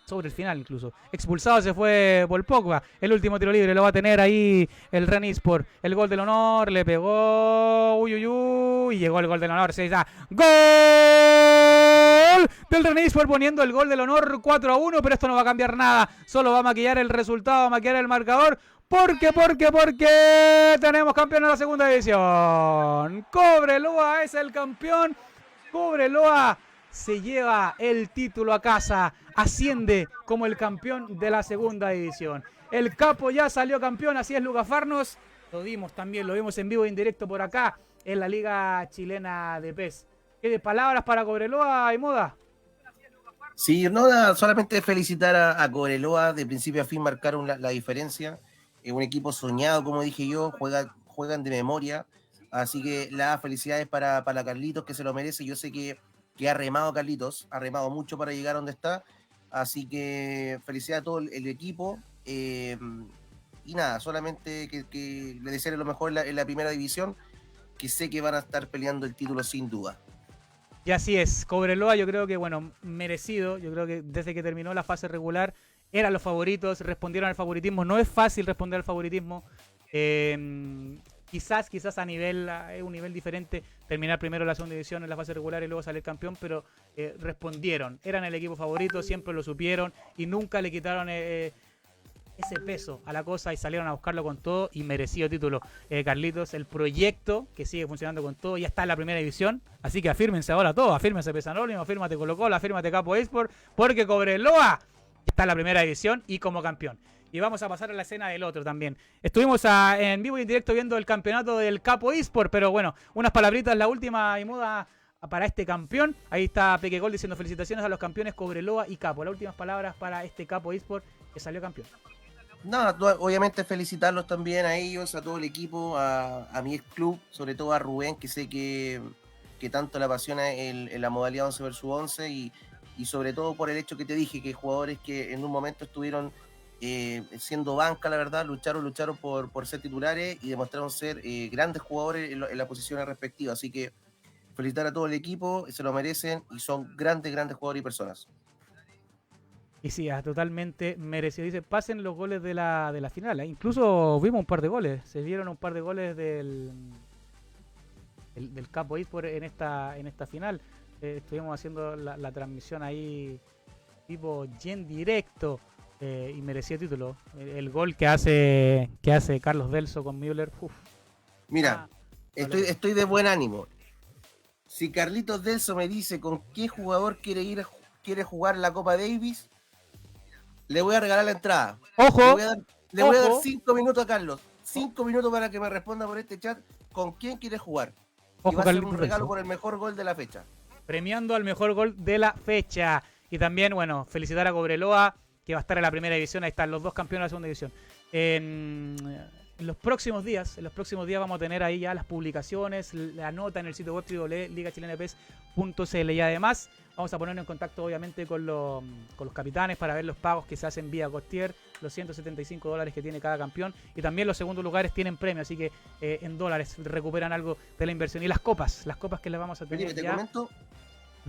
sobre el final incluso. Expulsado se fue Paul Pogba, el último tiro libre lo va a tener ahí el Renesport, el gol del honor, le pegó, y llegó el gol del honor, se da ¡gol! Del Renesport poniendo el gol del honor 4-1, pero esto no va a cambiar nada, solo va a maquillar el resultado, va a maquillar el marcador. Porque tenemos campeón en la segunda división. Cobreloa es el campeón. Cobreloa se lleva el título a casa. Asciende como el campeón de la segunda división. El Capo ya salió campeón, así es Lucas Farnos. Lo vimos en vivo e indirecto por acá en la Liga Chilena de PES. ¿Qué de palabras para Cobreloa y Moda? Sí, no, solamente felicitar a Cobreloa. De principio a fin marcaron la diferencia. Un equipo soñado, como dije yo, juegan de memoria, así que las felicidades para Carlitos, que se lo merece. Yo sé que ha remado Carlitos, ha remado mucho para llegar a donde está, así que felicidades a todo el equipo, y nada, solamente que le desearé lo mejor en la primera división, que sé que van a estar peleando el título sin duda. Y así es, Cobreloa yo creo que, merecido, yo creo que desde que terminó la fase regular, eran los favoritos, respondieron al favoritismo. No es fácil responder al favoritismo. Quizás a un nivel diferente, terminar primero la segunda división en la fase regular y luego salir campeón, pero respondieron. Eran el equipo favorito, siempre lo supieron y nunca le quitaron ese peso a la cosa y salieron a buscarlo con todo y merecido título. Carlitos, el proyecto que sigue funcionando con todo, ya está en la primera división, así que afírmense ahora todos, afírmense PES Anónimo, afírmate Colo-Colo, afírmate Capo Esport, porque Cobreloa está en la primera división y como campeón. Y vamos a pasar a la escena del otro también. Estuvimos en vivo y en directo viendo el campeonato del Capo Esport, pero bueno, unas palabritas, la última y moda para este campeón. Ahí está Peque Gol diciendo felicitaciones a los campeones Cobreloa y Capo. Las últimas palabras para este Capo Esport que salió campeón. Nada, obviamente felicitarlos también a ellos, a todo el equipo, a mi ex club, sobre todo a Rubén, que sé que tanto le apasiona la modalidad 11 versus 11 y sobre todo por el hecho que te dije, que jugadores que en un momento estuvieron siendo banca, la verdad, lucharon por ser titulares y demostraron ser grandes jugadores en las posiciones respectivas. Así que felicitar a todo el equipo, se lo merecen y son grandes jugadores y personas. Y sí, totalmente merecido. Dice, pasen los goles de la final. Incluso vimos un par de goles. Se vieron un par de goles del Capo eSport en esta final. Estuvimos haciendo la transmisión ahí tipo en directo y merecido título. El gol que hace Carlos Delso con Müller. Uf. Mira, estoy de buen ánimo. Si Carlitos Delso me dice con qué jugador quiere jugar la Copa Davis, le voy a regalar la entrada. ¡Ojo! Le voy a dar 5 minutos a Carlos. 5 minutos para que me responda por este chat con quién quiere jugar. Ojo, y va a ser un Carlitos regalo Delso. por el mejor gol de la fecha. Premiando al mejor gol de la fecha. Y también, bueno, felicitar a Cobreloa, que va a estar en la primera división. Ahí están los dos campeones de la segunda división. En los próximos días vamos a tener ahí ya las publicaciones, la nota en el sitio web www.ligachilenapes.cl y además vamos a ponernos en contacto obviamente con los capitanes para ver los pagos que se hacen vía Costier, los $175 que tiene cada campeón y también los segundos lugares tienen premio, así que en dólares recuperan algo de la inversión y las copas que les vamos a tener. Felipe, ya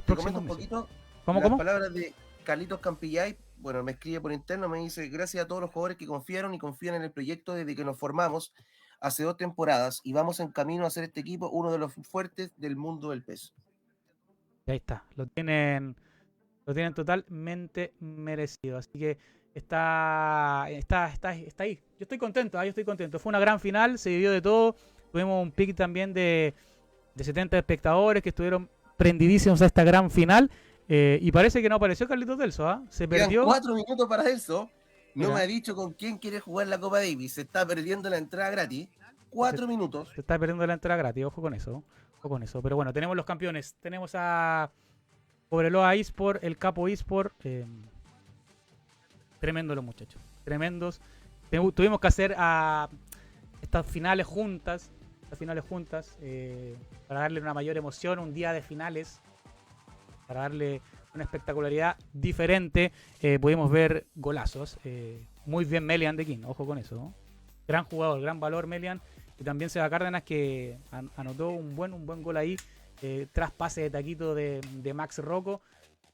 te comento un poquito ¿Cómo? las palabras de Carlitos Campillay. Bueno, me escribe por interno, me dice, gracias a todos los jugadores que confiaron y confían en el proyecto desde que nos formamos hace 2 temporadas y vamos en camino a hacer este equipo uno de los fuertes del mundo del PES. Y ahí está, lo tienen totalmente merecido, así que está ahí. Yo estoy contento, fue una gran final, se vivió de todo, tuvimos un pick también de 70 espectadores que estuvieron prendidísimos a esta gran final. Y parece que no apareció Carlitos Delso, ¿ah? Se perdió. Quedan 4 minutos para Delso. No Mira. me ha dicho con quién quiere jugar la Copa Davis. Se está perdiendo la entrada gratis. 4 minutos. Se está perdiendo la entrada gratis, ojo con eso. Pero bueno, tenemos los campeones. Tenemos a Cobreloa eSport, el Capo eSport. Tremendo los muchachos. Tremendos. Tuvimos que hacer estas finales juntas. Para darle una mayor emoción, un día de finales. Para darle una espectacularidad diferente. Pudimos ver golazos. Muy bien Melian de King, ojo con eso, ¿no? Gran jugador, gran valor Melian. Y también Seba Cárdenas que anotó un buen gol ahí. Tras pase de taquito de Max Rocco.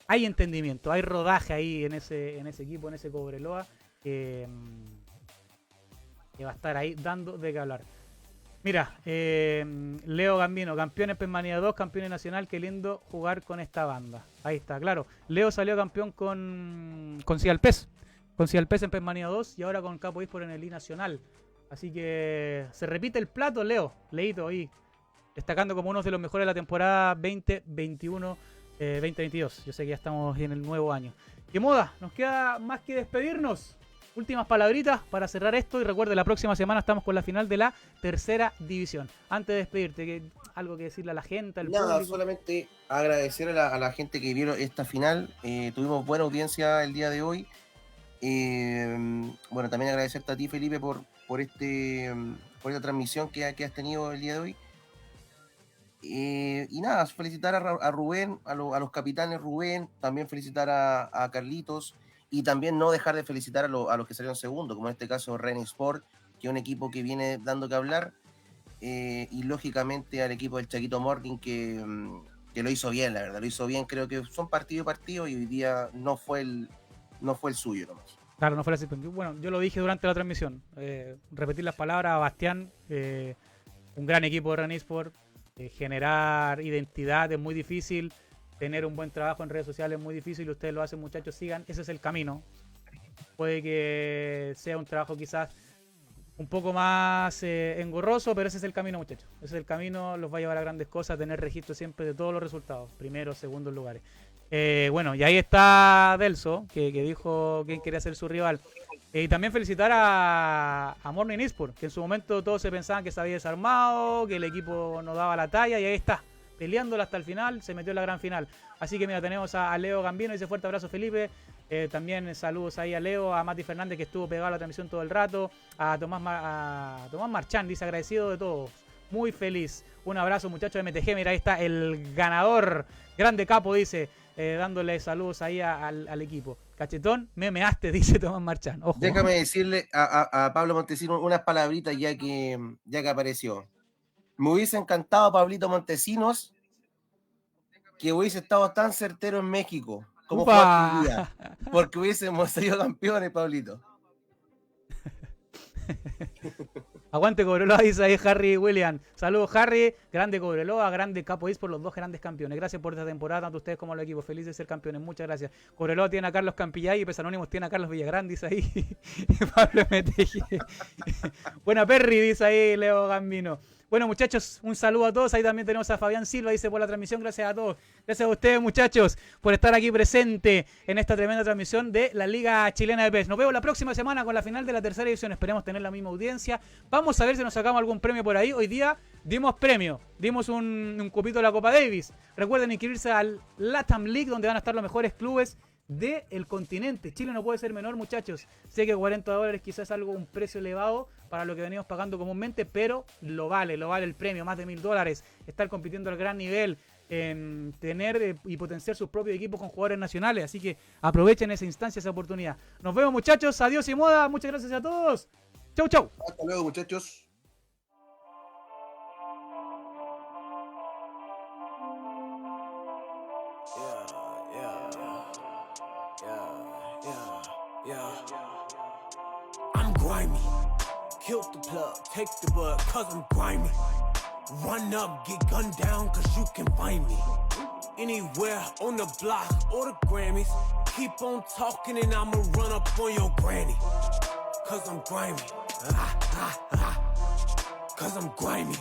Hay entendimiento, hay rodaje ahí en ese equipo, en ese Cobreloa. Que va a estar ahí dando de qué hablar. Mira, Leo Gambino, campeón en Pesmanía 2, campeón en Nacional, qué lindo jugar con esta banda. Ahí está, claro. Leo salió campeón con Cialpes. Con Cialpes en Pesmanía 2 y ahora con Capo eSport en el I Nacional. Así que se repite el plato, Leito ahí, destacando como uno de los mejores de la temporada 2021-2022. Yo sé que ya estamos en el nuevo año. ¿Qué moda? Nos queda más que despedirnos. Últimas palabritas para cerrar esto y recuerde, la próxima semana estamos con la final de la tercera división. Antes de despedirte, algo que decirle a la gente, al Nada, público. solamente agradecer a la gente que vieron esta final. Tuvimos buena audiencia el día de hoy. Bueno, también agradecerte a ti, Felipe, por esta transmisión que has tenido el día de hoy. Y nada, felicitar a Rubén, a los capitanes Rubén, también felicitar a Carlitos. Y también no dejar de felicitar a los que salieron segundo, como en este caso Ren Sport, que es un equipo que viene dando que hablar, y lógicamente al equipo del Chaquito Morgan que lo hizo bien, la verdad, lo hizo bien. Creo que son partido y hoy día no fue el suyo nomás. Claro, no fue así. Bueno, yo lo dije durante la transmisión. Repetir las palabras a Bastián, un gran equipo de Ren Sport, generar identidad es muy difícil. Tener un buen trabajo en redes sociales es muy difícil. Ustedes lo hacen, muchachos, sigan. Ese es el camino. Puede que sea un trabajo quizás un poco más engorroso, pero ese es el camino, muchachos. Ese es el camino, los va a llevar a grandes cosas, tener registro siempre de todos los resultados. Primeros, segundos lugares. Bueno, y ahí está Delso, que dijo quién quería ser su rival. Y también felicitar a Morning Esport, que en su momento todos se pensaban que se había desarmado, que el equipo no daba la talla, y ahí está. Peleándola hasta el final, se metió en la gran final. Así que mira, tenemos a Leo Gambino, dice fuerte abrazo Felipe, También saludos ahí a Leo, a Mati Fernández que estuvo pegado a la transmisión todo el rato, a Tomás Marchán, dice agradecido de todos, muy feliz. Un abrazo muchachos de MTG, mira ahí está el ganador, grande capo dice, dándole saludos ahí al equipo. Cachetón, me measte, dice Tomás Marchán. Ojo. Déjame decirle a Pablo Montesinos unas palabritas ya que apareció. Me hubiese encantado, Pablito Montesinos, que hubiese estado tan certero en México como fue aquel día, porque hubiésemos sido campeones, Pablito. Aguante Cobreloa, dice ahí Harry William. Saludos Harry, grande Cobreloa, grande Capo Is por los dos grandes campeones. Gracias por esta temporada, tanto ustedes como el equipo. Feliz de ser campeones, muchas gracias. Cobreloa tiene a Carlos Campillay y Pesanónimos tiene a Carlos Villagrán, dice ahí Pablo MTG. Buena Perry, dice ahí Leo Gambino. Bueno muchachos, un saludo a todos. Ahí también tenemos a Fabián Silva, dice por la transmisión. Gracias a todos. Gracias a ustedes muchachos por estar aquí presente en esta tremenda transmisión de la Liga Chilena de PES. Nos vemos la próxima semana con la final de la tercera división. Esperemos tener la misma audiencia. Vamos a ver si nos sacamos algún premio por ahí. Hoy día dimos premio. Dimos un copito de la Copa Davis. Recuerden inscribirse al LATAM League, donde van a estar los mejores clubes del continente. Chile no puede ser menor, muchachos. Sé que $40 quizás es un precio elevado para lo que venimos pagando comúnmente, pero lo vale el premio, más de $1000. Estar compitiendo al gran nivel, en tener y potenciar sus propios equipos con jugadores nacionales. Así que aprovechen esa instancia, esa oportunidad. Nos vemos, muchachos. Adiós y moda. Muchas gracias a todos. Chau, chau. Hasta luego, muchachos. I'm grimy. Killed the plug, take the bug, cause I'm grimy. Run up, get gunned down, cause you can find me. Anywhere on the block or the Grammys. Keep on talking and I'ma run up on your granny. Cause I'm grimy. Cause I'm grimy.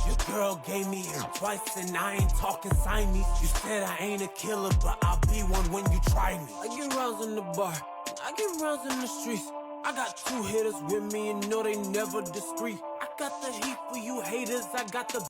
Your girl gave me advice and I ain't talking Siamese. You said I ain't a killer, but I'll be one when you try me. I get rounds in the bar, I get rounds in the streets. I got two hitters with me and know they never discreet. I got the heat for you haters, I got the